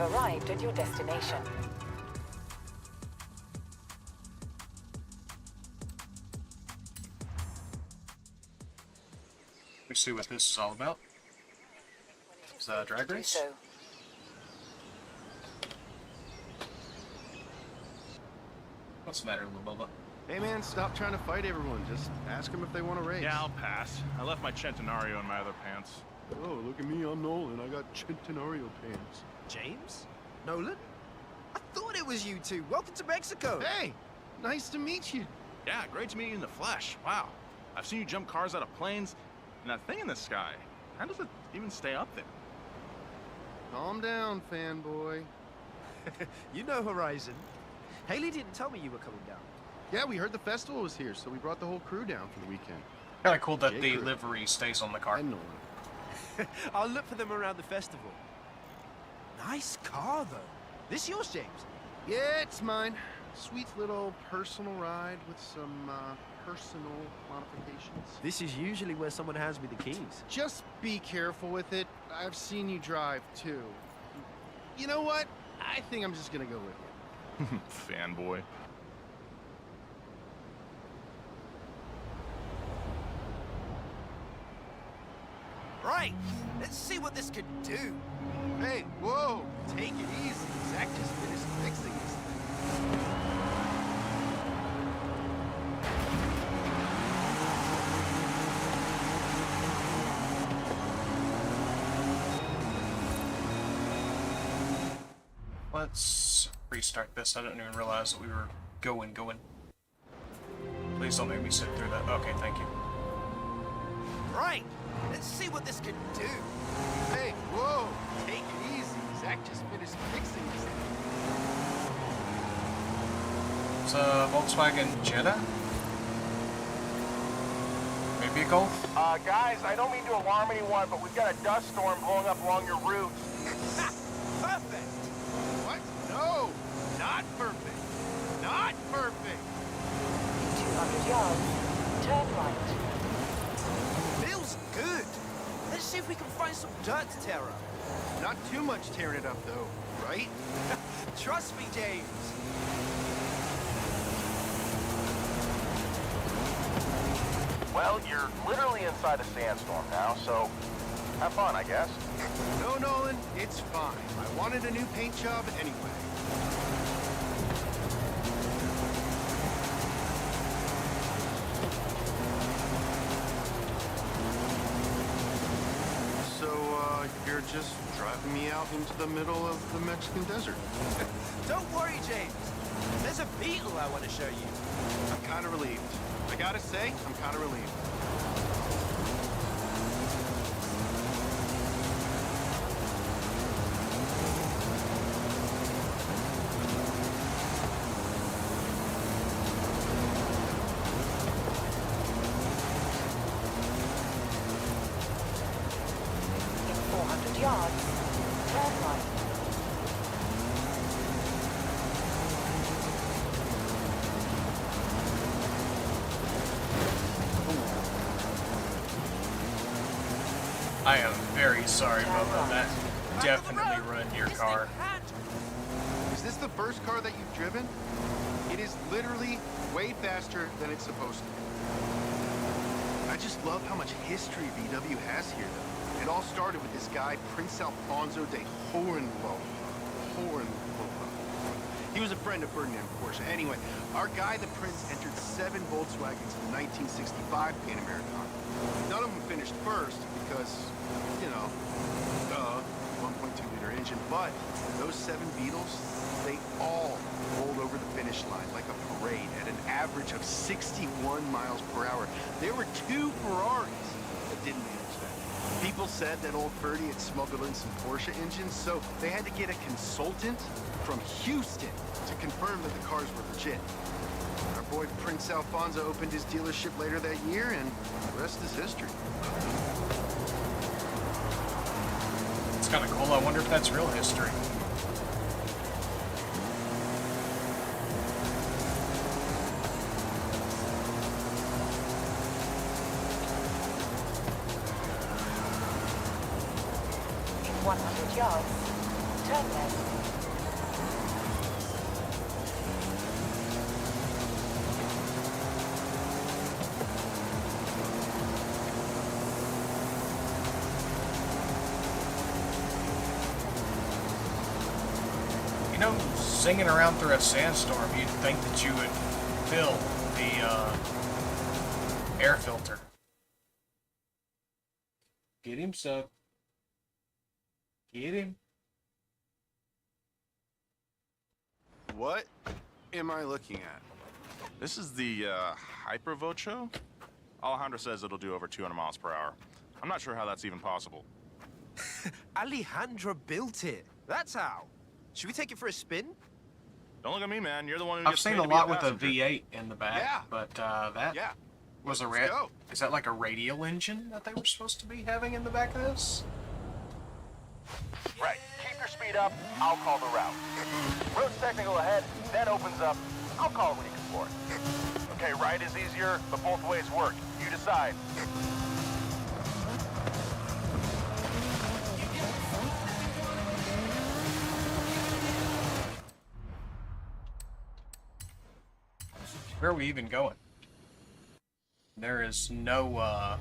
have arrived at your destination. Let's see what this is all about. Is that a drag Do race? so. What's the matter, little Bubba? Hey man, stop trying to fight everyone. Just ask them if they want to race. Yeah, I'll pass. I left my Centenario in my other pants. Oh, look at me, I'm Nolan. I got Centenario pants. James? Nolan? I thought it was you two. Welcome to Mexico. Hey, nice to meet you. Yeah, great to meet you in the flesh. Wow. I've seen you jump cars out of planes, and that thing in the sky. How does it even stay up there? Calm down, fanboy. You know Horizon. Haley didn't tell me you were coming down. Yeah, we heard the festival was here, so we brought the whole crew down for the weekend. Kinda cool that the J. Crew. livery stays on the car. And Nolan. I'll look for them around the festival. Nice car, though. This yours, James? Yeah, it's mine. Sweet little personal ride with some personal modifications. This is usually where someone hands me the keys. Just be careful with it. I've seen you drive, too. You know what? I think I'm just gonna go with you. Fanboy. Right, let's see what this could do. Hey, whoa! Take it easy. Zach just finished fixing this thing. Let's restart this. I didn't even realize that we were going. Please don't make me sit through that. Okay, thank you. Right, let's see what this could do. Hey, whoa! Take it easy. Zach just finished fixing this thing. It's a Volkswagen Jetta? Maybe a Golf? Guys, I don't mean to alarm anyone, but we've got a dust storm blowing up along your route. Perfect. What? No! Not perfect! Not perfect! 200 yards. Turn right. Feels good. Let's see if we can find some dirt to tear up. Not too much tearing it up, though, right? Trust me, James. Well, you're literally inside a sandstorm now, so have fun, I guess. No, Nolan, it's fine. I wanted a new paint job anyway. So, you're just driving me out into the middle of the Mexican desert. Don't worry, James. There's a beetle I want to show you. I'm kind of relieved. I gotta say, I'm kind of relieved. In 400 yards. Turn right. I am very sorry, Bubba. That definitely ruined your car. Is this the first car that you've driven? It is literally way faster than it's supposed to be. I just love how much history VW has here, though. It all started with this guy, Prince Alfonso de Hohenlohe. He was a friend of Ferdinand Porsche. Anyway, our guy, the Prince, entered 7 Volkswagens in the 1965 Pan American. None of them finished first because, you know, 1.2-liter engine. But those 7 Beetles, they all rolled over the finish line like a parade at an average of 61 miles per hour. There were 2 Ferraris that didn't manage that. People said that old Ferdy had smuggled in some Porsche engines, so they had to get a consultant from Houston to confirm that the cars were legit. Our boy Prince Alfonso opened his dealership later that year, and the rest is history. It's kind of cool. I wonder if that's real history. In 100 yards. Turn left. You know, singing around through a sandstorm, you'd think that you would fill the air filter. Get him, Stug. Get him. What am I looking at? This is the Hypervocho? Alejandro says it'll do over 200 miles per hour. I'm not sure how that's even possible. Alejandro built it. That's how. Should we take it for a spin? Don't look at me, man. You're the one who I've gets seen paid a to be lot with a passenger. V8 in the back, Yeah. but that Yeah. was a Let's go. Is that like a radial engine that they were supposed to be having in the back of this? Right. Keep your speed up. I'll call the route. Road's technical ahead, then opens up. I'll call when you can for it. Okay, right is easier, but both ways work. You decide. Where are we even going? There is no,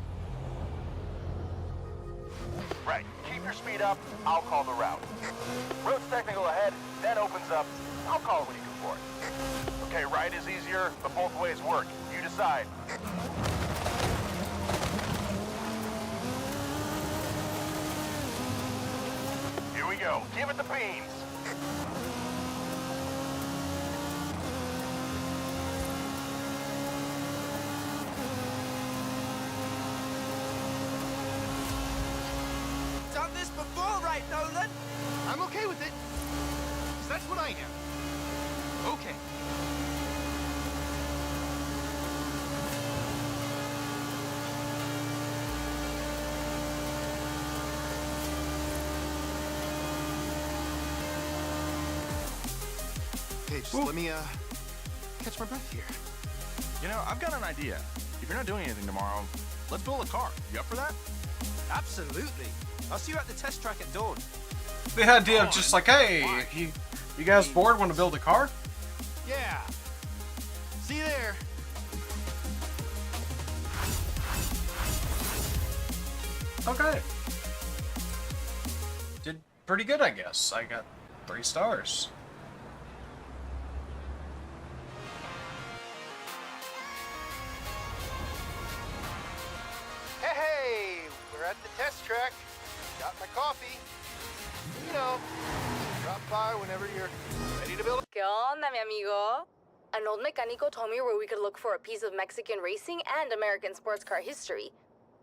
Right. Keep your speed up. I'll call the route. Road's technical ahead, then opens up. I'll call when you can for it. Okay, right is easier, but both ways work. You decide. Here we go. Give it the beans. Done this before, right, Nolan? I'm okay with it. 'Cause that's what I am. Okay. Okay, just let me catch my breath here. You know, I've got an idea. If you're not doing anything tomorrow, let's build a car. You up for that? Absolutely. I'll see you at the test track at dawn. the idea of just like, hey, you guys bored? Want to build a car? Yeah. See you there. Okay. Did pretty good, I guess. I got 3 stars. Hey, we're at the test track. Got my coffee. You know, drop by whenever you're ready to build. ¿Qué onda, mi amigo? An old mecánico told me where we could look for a piece of Mexican racing and American sports car history.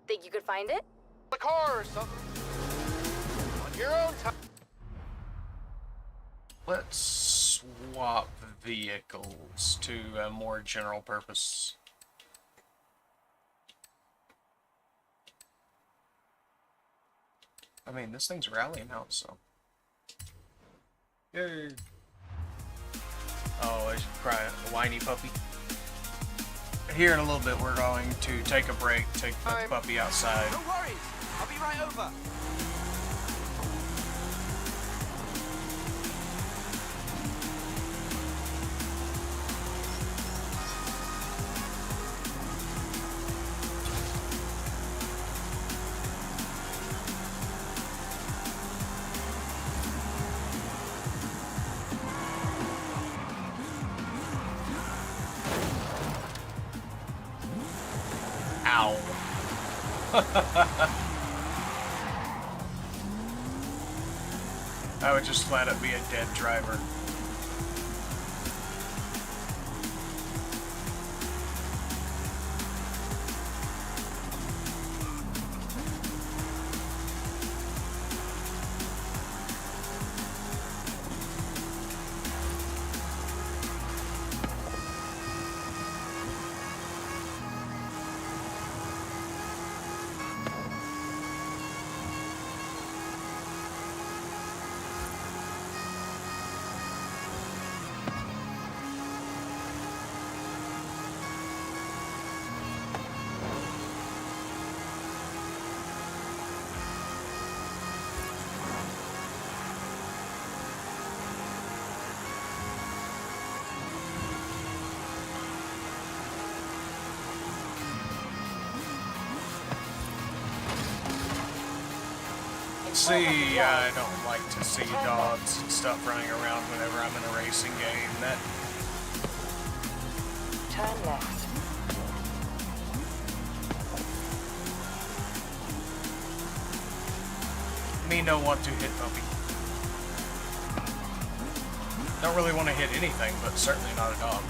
Think you could find it? A car or something. On your own time. Let's swap vehicles to a more general purpose. I mean, this thing's rallying out, so. Yay. Oh, it's crying, a whiny puppy. Here in a little bit, we're going to take a break, take the puppy outside. No worries. I'll be right over. Ow. I would just flat up be a dead driver. See, I don't like to see dogs and stuff running around whenever I'm in a racing game. That Turn left. me no want to hit puppy. Don't really want to hit anything, but certainly not a dog.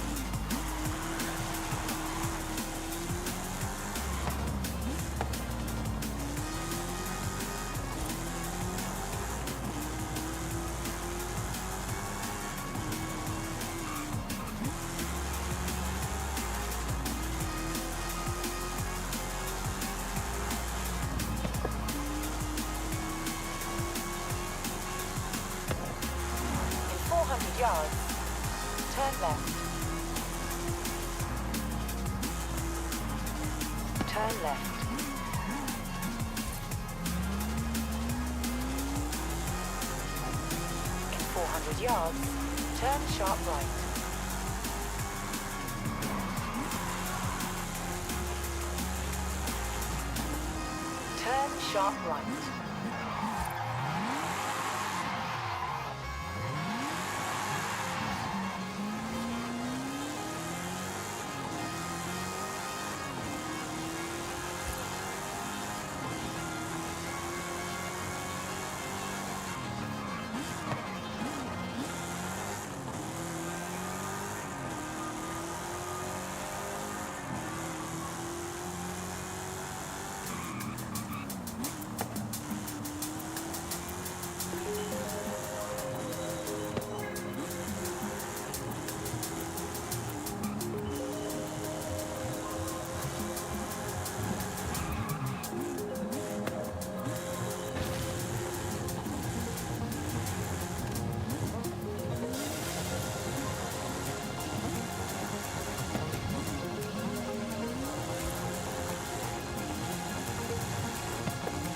In 400 yards, turn left. Turn left. In 400 yards, turn sharp right. Turn sharp right.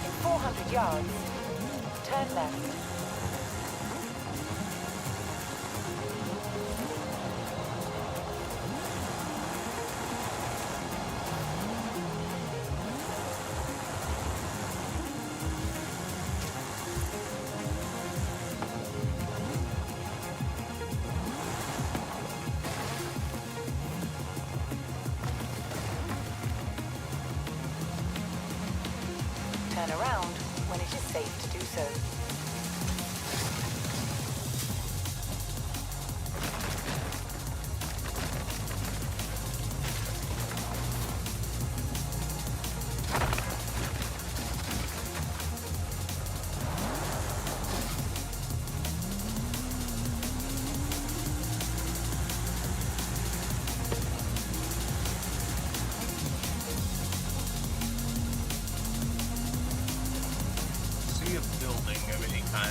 In 400 yards, turn left. Turn around when it is safe to do so. See a building of any kind.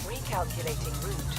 Recalculating route.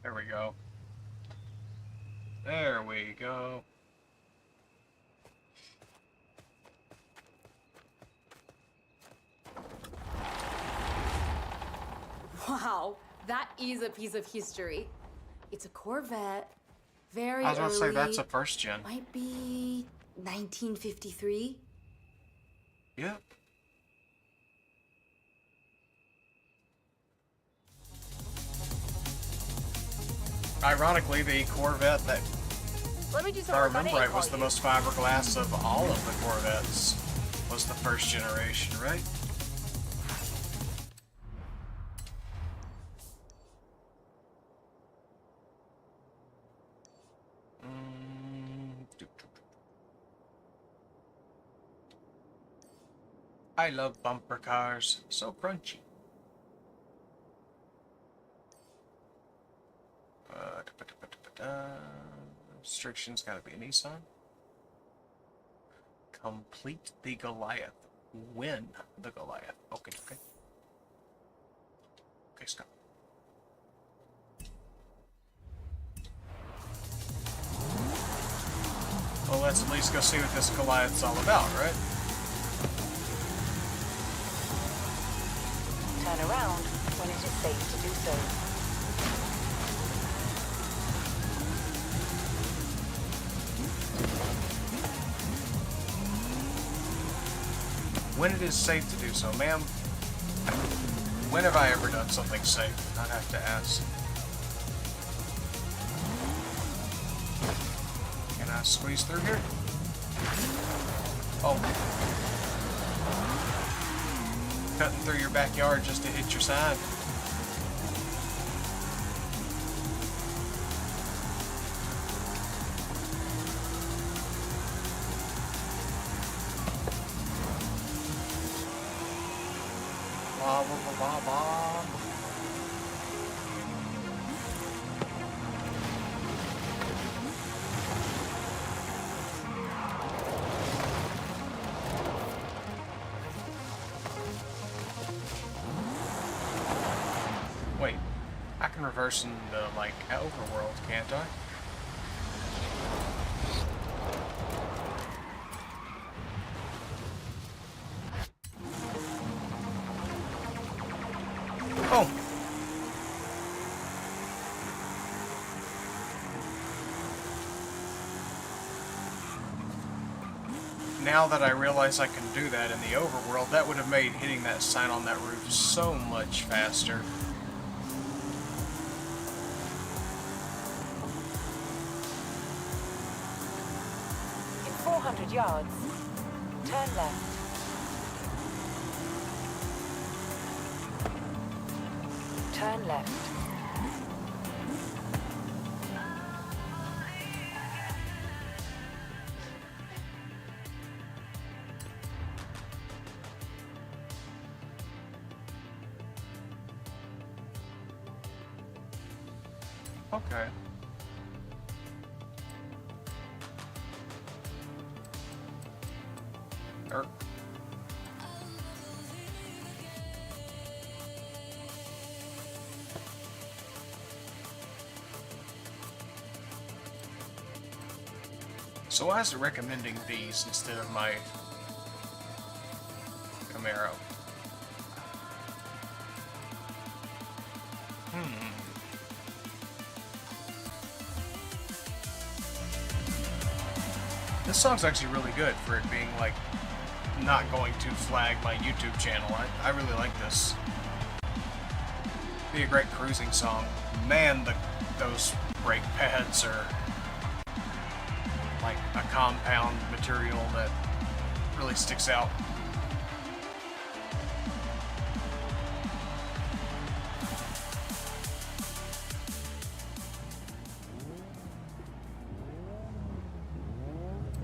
There we go. There we go. Wow, that is a piece of history. It's a Corvette. Very I was about to say, early. that's a first gen. Might be 1953. Yep. Ironically, the Corvette that, Let me do if some I work on remember it right, and was call the you. most fiberglass of all of the Corvettes. Was the first generation, right? I love bumper cars. So crunchy. Restrictions gotta be a Nissan. Complete the Goliath. Win the Goliath. Okay, okay. Okay, stop. Well, let's at least go see what this Goliath's all about, right? Turn around when it is safe to do so. When it is safe to do so, ma'am. When have I ever done something safe? I'd have to ask. Can I squeeze through here? Oh. Cutting through your backyard just to hit your side. Blah, blah, blah, blah, blah. Wait, I can reverse into, like, overworld, can't I? Oh! Now that I realize I can do that in the overworld, that would have made hitting that sign on that roof so much faster. In 400 yards, turn left. Turn left. Okay. So why is it recommending these instead of my Camaro? This song's actually really good for it being, like, not going to flag my YouTube channel. I really like this. Be a great cruising song. Man, those brake pads are like a compound material that really sticks out.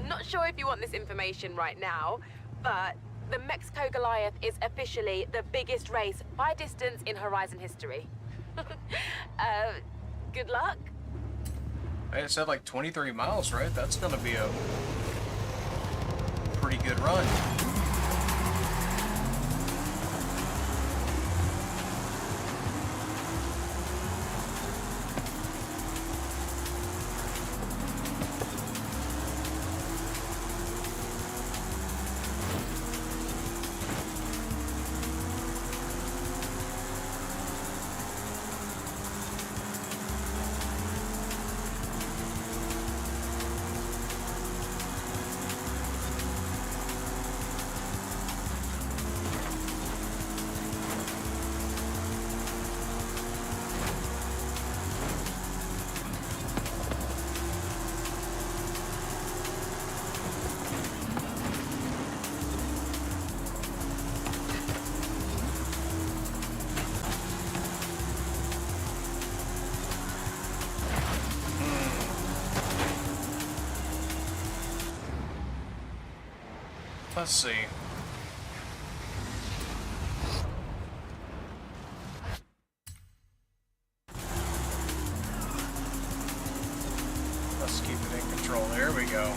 Not sure if you want this information right now, but the Mexico Goliath is officially the biggest race by distance in Horizon history. Good luck. Hey, it said like 23 miles, right? That's gonna be a pretty good run. Let's see. Let's keep it in control. There we go.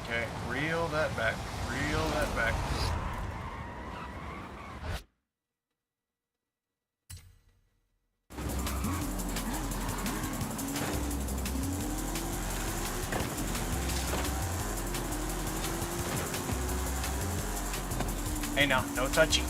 Okay, reel that back. Reel that back. Hey now, no touchy.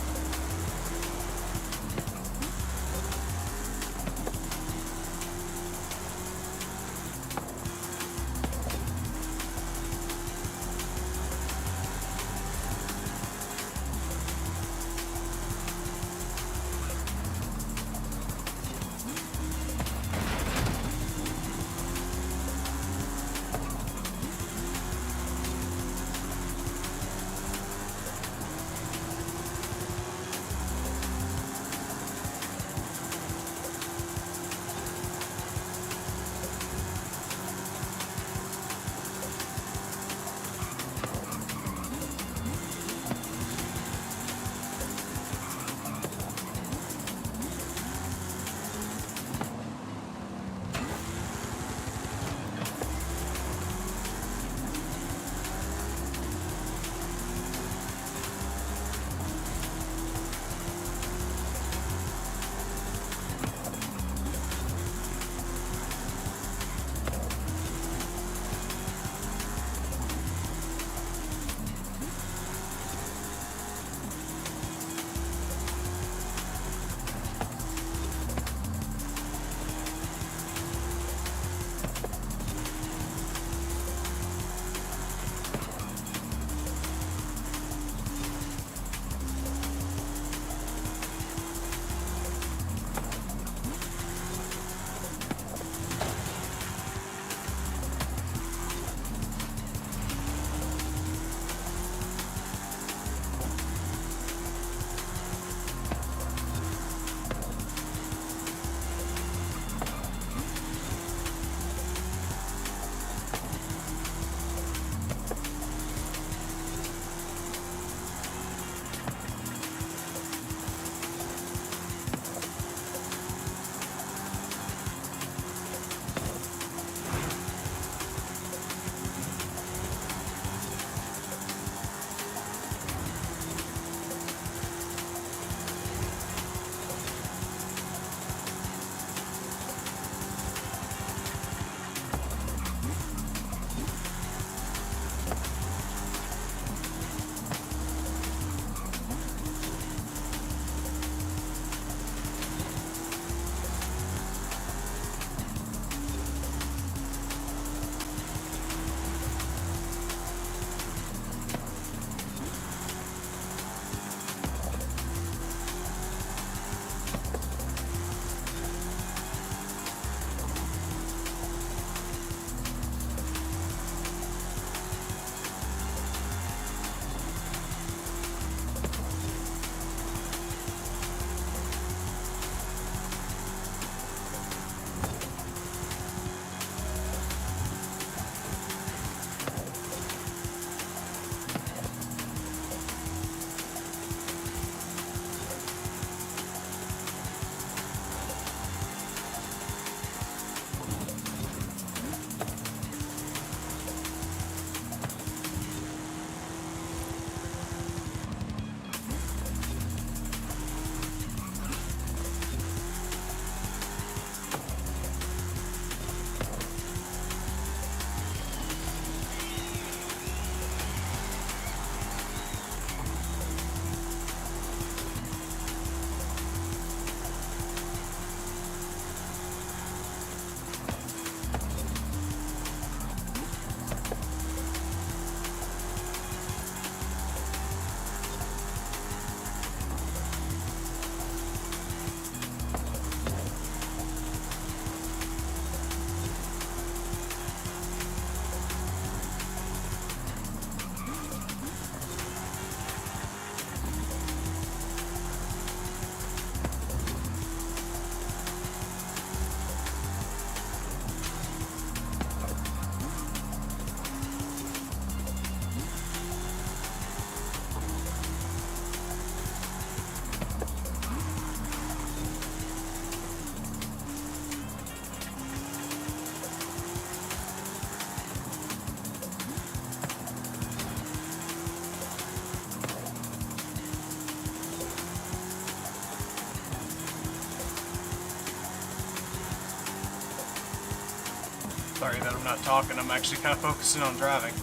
Sorry that I'm not talking, I'm actually kind of focusing on driving.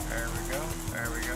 There we go, there we go.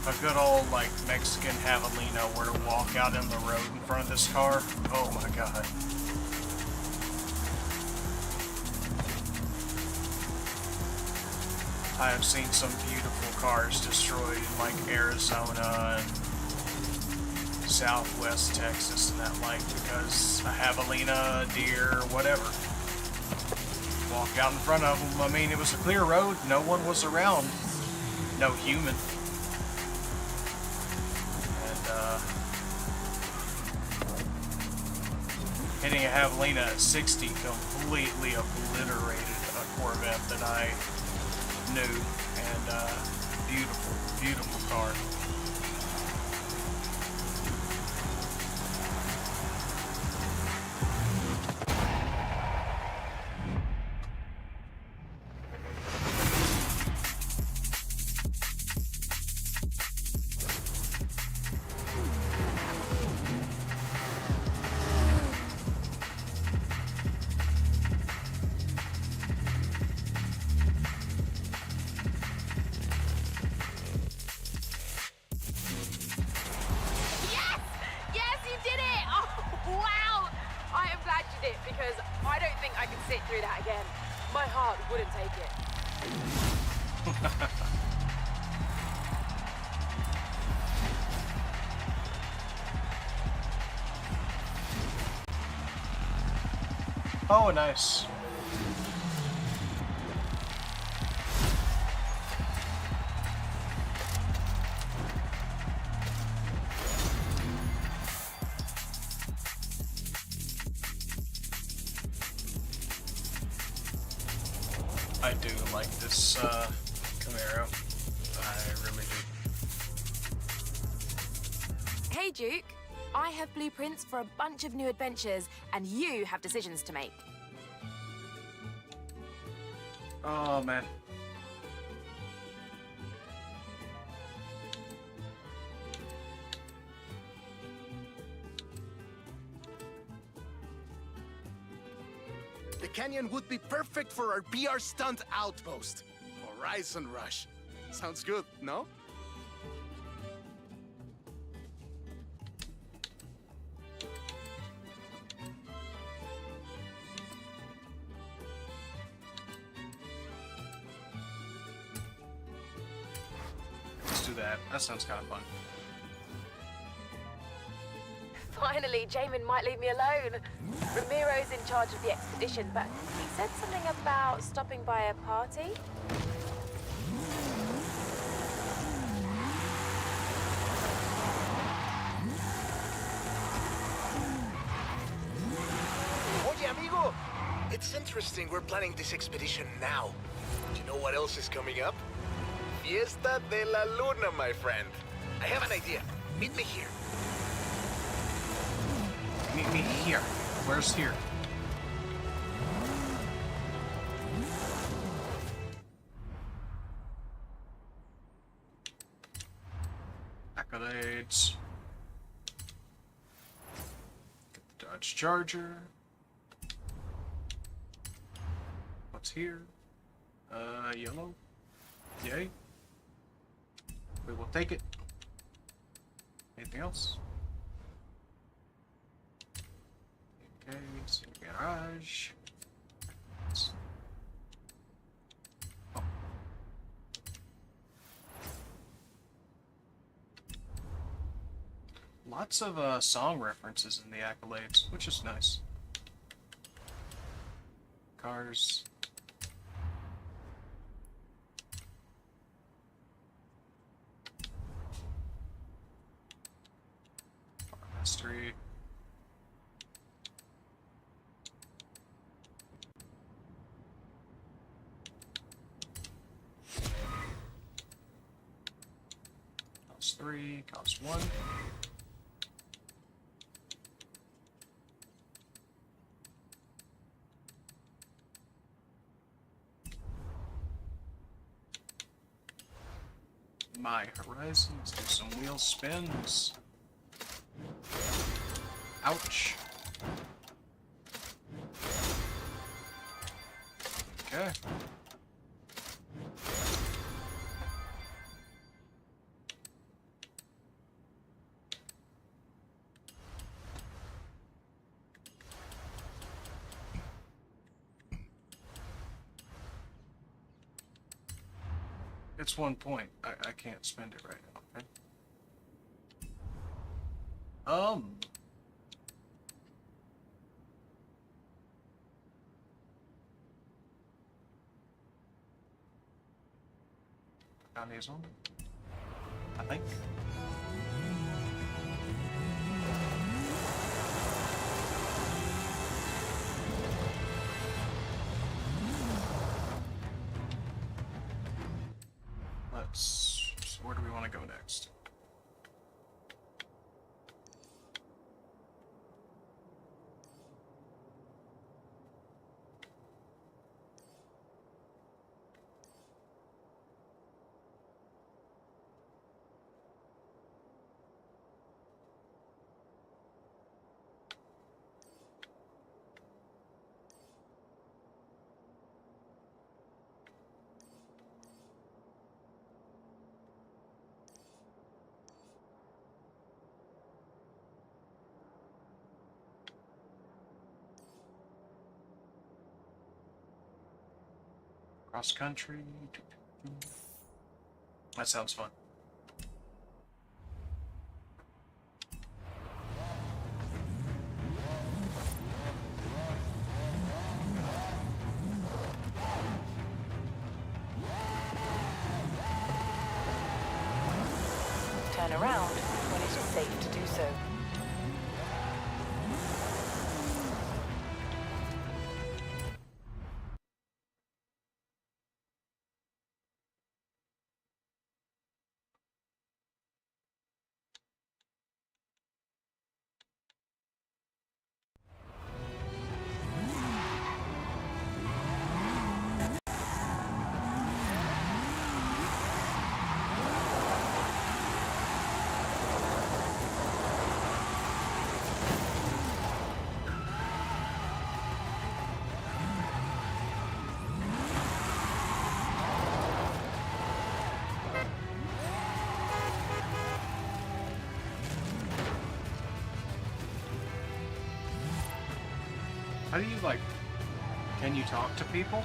a good old, like, Mexican javelina were to walk out in the road in front of this car, oh my god. I have seen some beautiful cars destroyed in, like, Arizona and Southwest Texas and that, like, because a javelina, a deer, whatever, walk out in front of them. I mean, it was a clear road, no one was around, no human. Hitting a javelina at 60 completely obliterated a Corvette that I knew, and beautiful, beautiful car. Oh, nice. I do like this Camaro. I really do. Hey, Duke. I have blueprints for a bunch of new adventures, and you have decisions to make. Oh, man. The canyon would be perfect for our BR stunt outpost. Horizon Rush. Sounds good, no? Let's do that. That sounds kind of fun. Finally, Jamin might leave me alone. Ramiro's in charge of the expedition, but he said something about stopping by a party. Oye, amigo! It's interesting we're planning this expedition now. Do you know what else is coming up? Fiesta de la Luna, my friend. I have an idea. Meet me here. Meet me here. Where's here? Accolades. Get the Dodge Charger. What's here? Yellow. Yay. We will take it. Anything else? Okay, so garage. Oh. Lots of song references in the accolades, which is nice. Cars. Mastery. Cost 3, cost 1. My Horizons, do some wheel spins. Ouch. Okay. It's 1 point. I can't spend it right now. Okay. Found these one, I think. Where do we want to go next? Cross country. That sounds fun. Turn around when it is safe to do so. How do you, like, can you talk to people?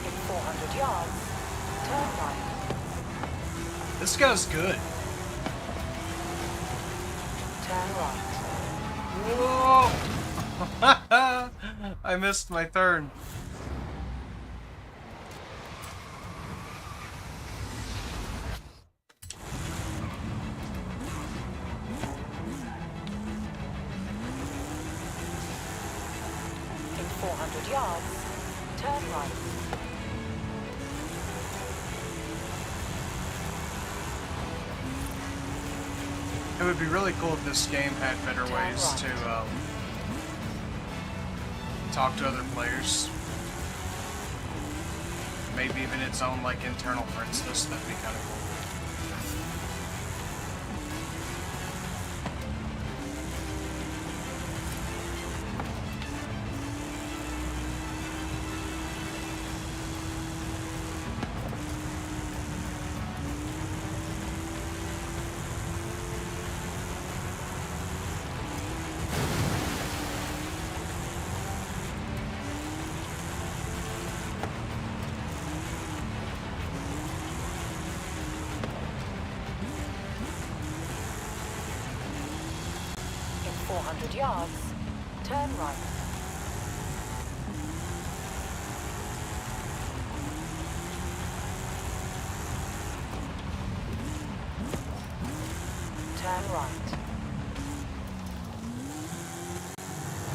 In 400 yards, turn right. This guy's good. Turn right. Whoa! I missed my turn. In 400 yards, turn right. It would be really cool if this game had better ways to talk to other players. Maybe even its own, like, internal princess. That'd be kind of cool. In 400 yards, turn right. Turn right.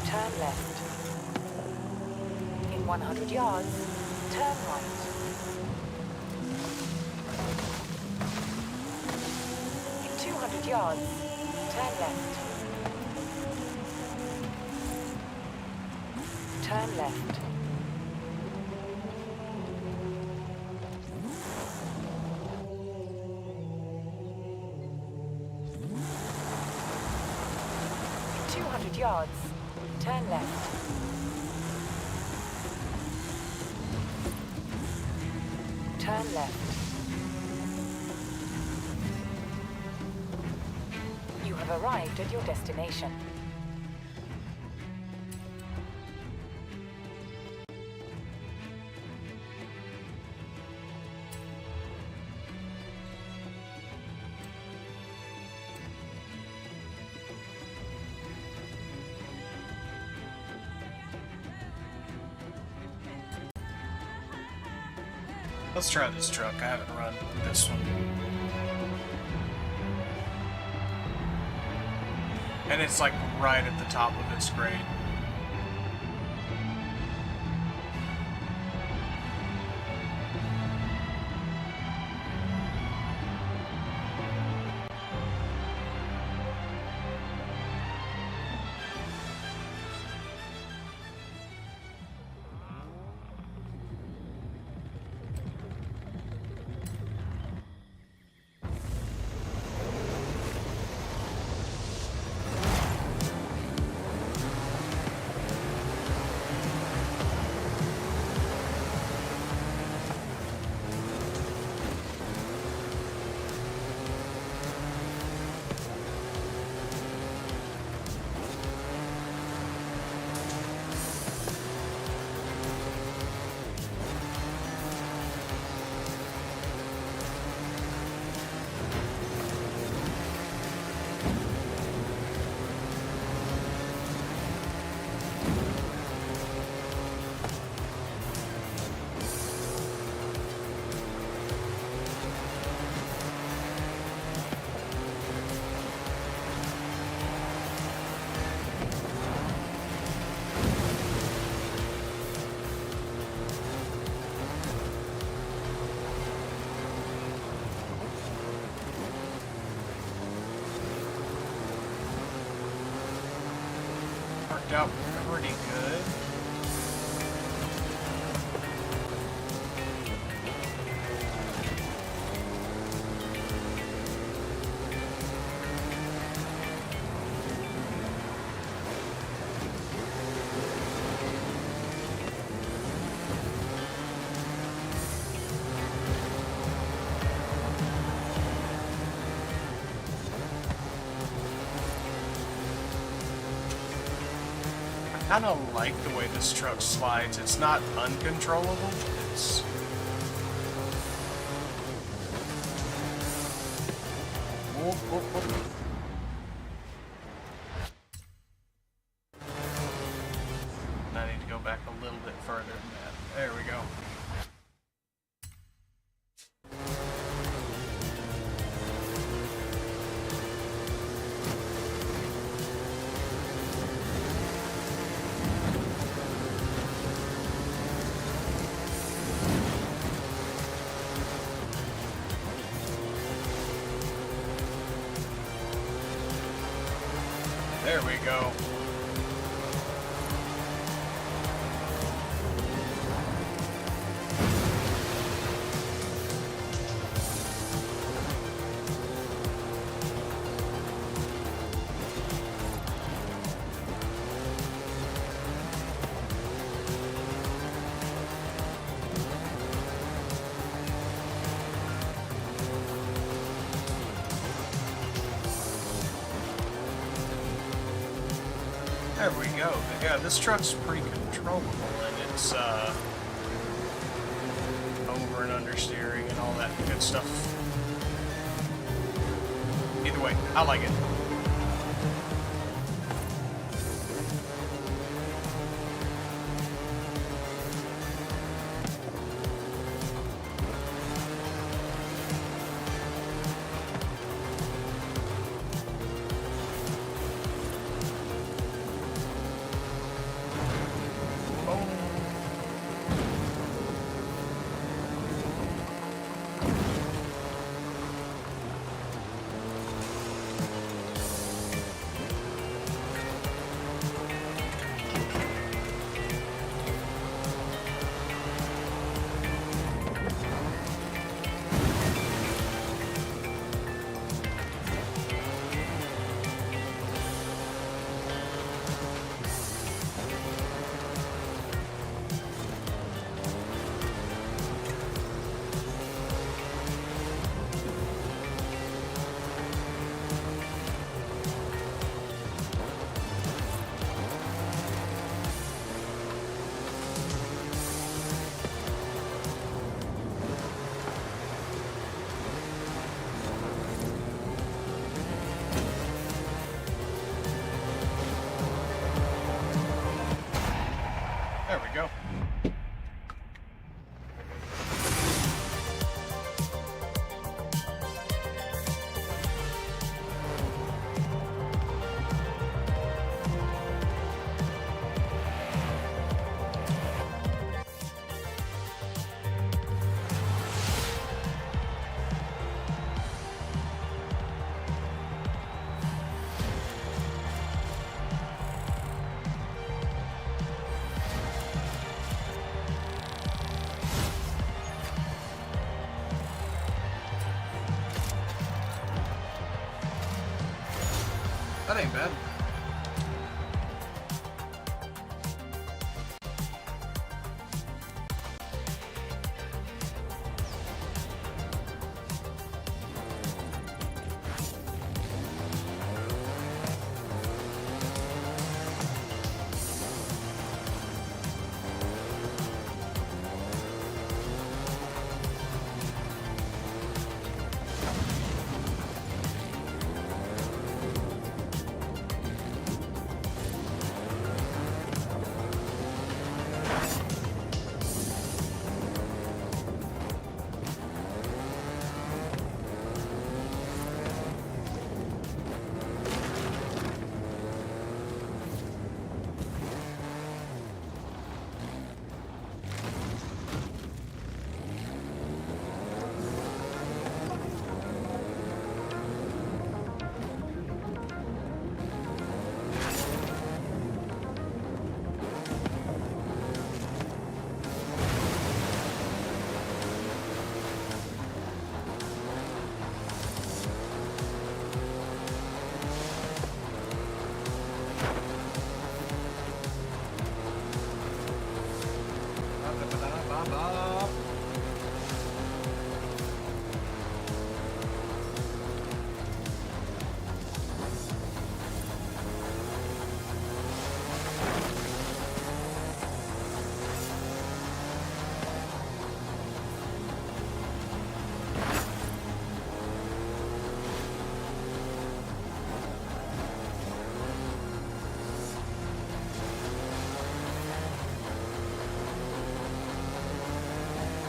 Turn left. In 100 yards, turn right. In 200 yards, turn left. Turn left. In 200 yards, turn left. Turn left. You have arrived at your destination. Let's try this truck. I haven't run this one. And it's like right at the top of its grade. Worked out pretty good. I kind of like the way this truck slides. It's not uncontrollable. It's whoop, whoop, whoop. I need to go back a little bit further than that. There we go. There we go. There we go. Yeah, this truck's pretty controllable, and it's over and understeering and all that good stuff. Either way, I like it. go. That ain't bad.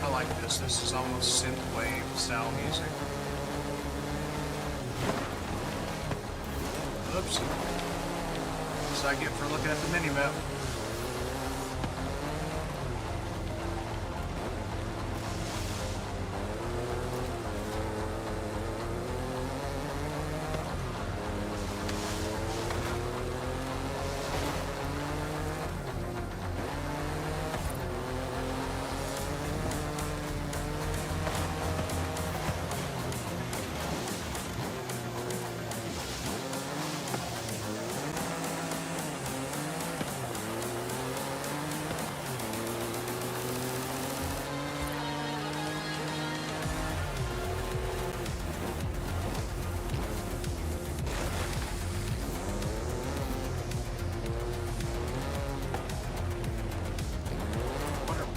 I like this. This is almost synthwave style music. Oops. That's what I get for looking at the mini-map.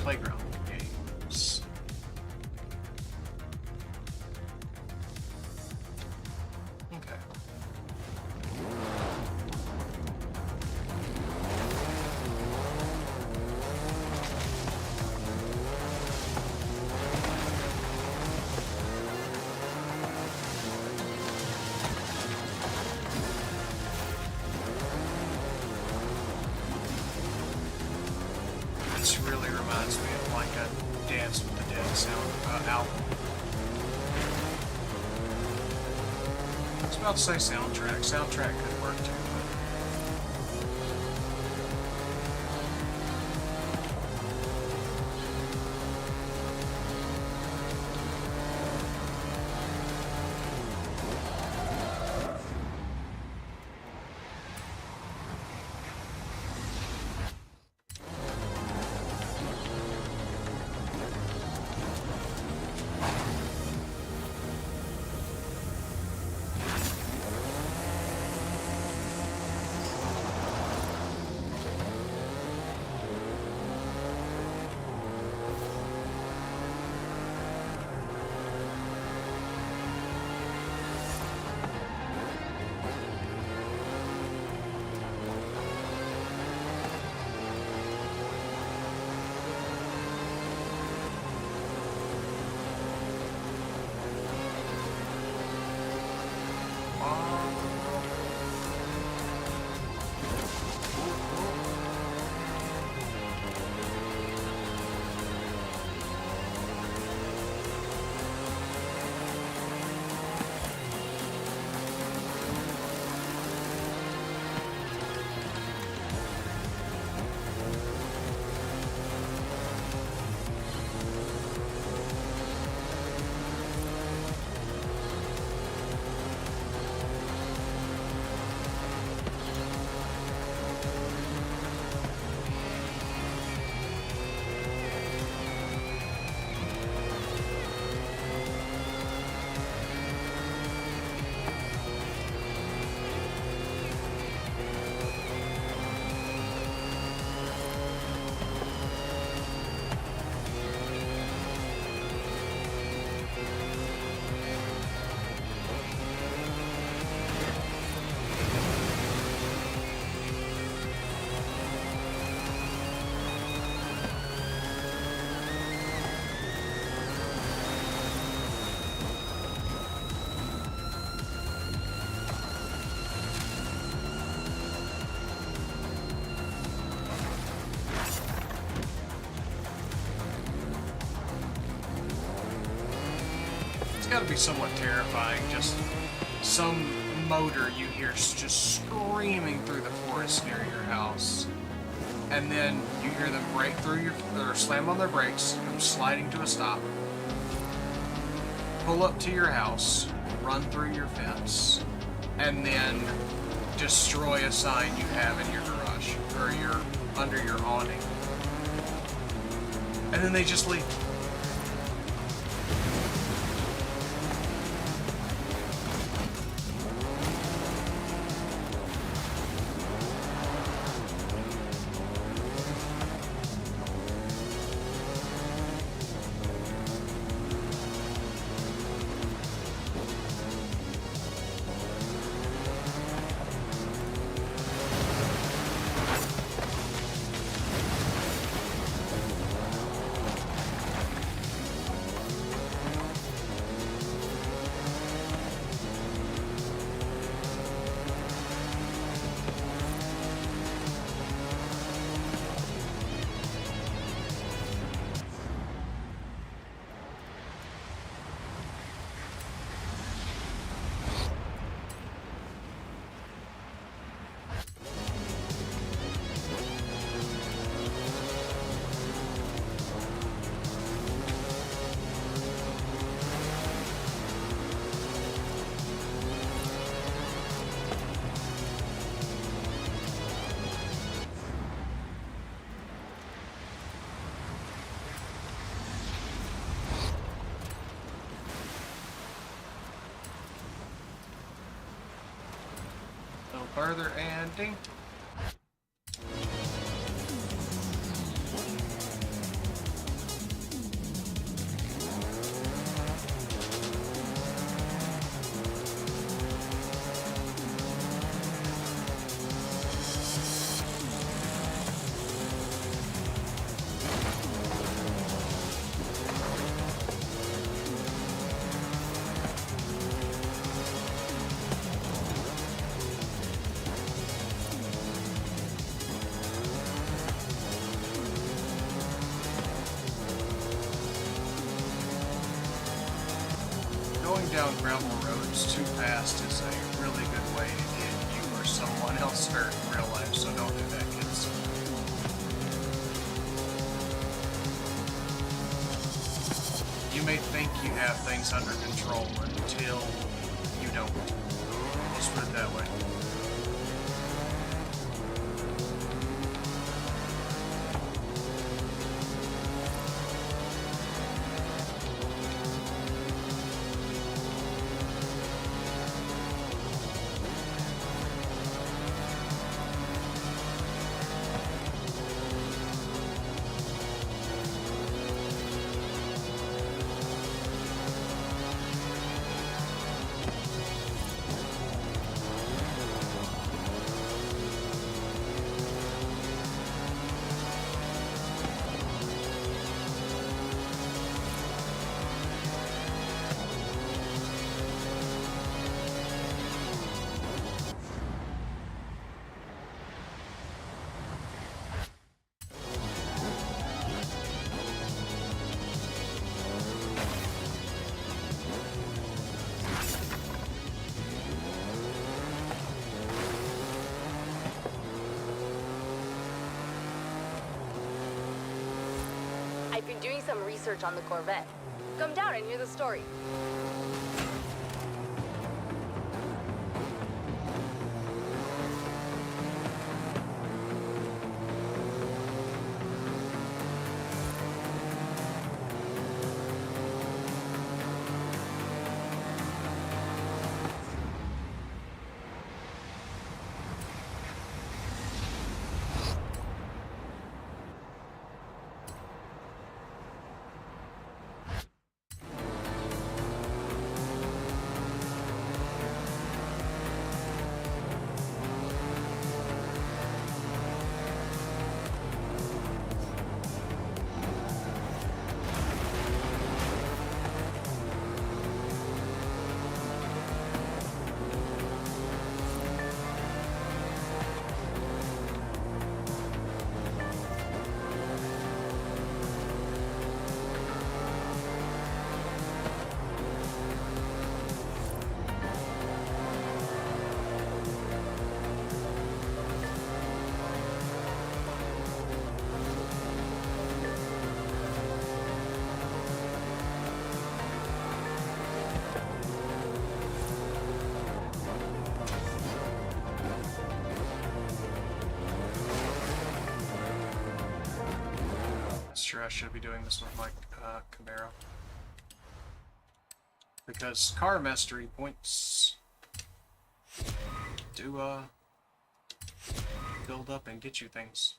Playground games. Okay. This really reminds me of like a Dance with the Dead album. I was about to say soundtrack. Soundtrack could work too. It's got to be somewhat terrifying. Just some motor you hear just screaming through the forest near your house, and then you hear them break through your, or slam on their brakes, come sliding to a stop, pull up to your house, run through your fence, and then destroy a sign you have in your garage or your under your awning, and then they just leave. A little further and ding. Going down gravel roads too fast is a really good way to get you or someone else hurt in real life, so don't do that, kids. You may think you have things under control until you don't. Let's put it that way. I've been doing some research on the Corvette. Come down and hear the story. That's true, I should be doing this with my Camaro. Because car mastery points do build up and get you things.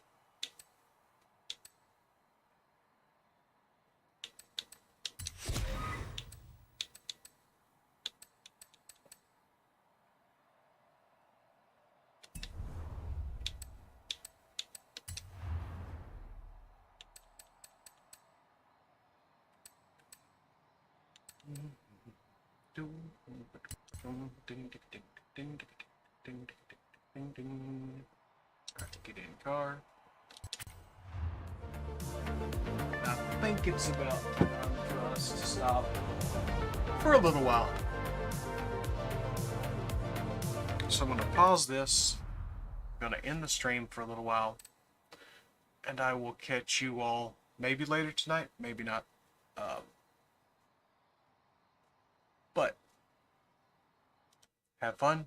Have to get in car. I think it's about time for us to stop for a little while. So I'm going to pause this. I'm going to end the stream for a little while. And I will catch you all maybe later tonight, maybe not. But have fun.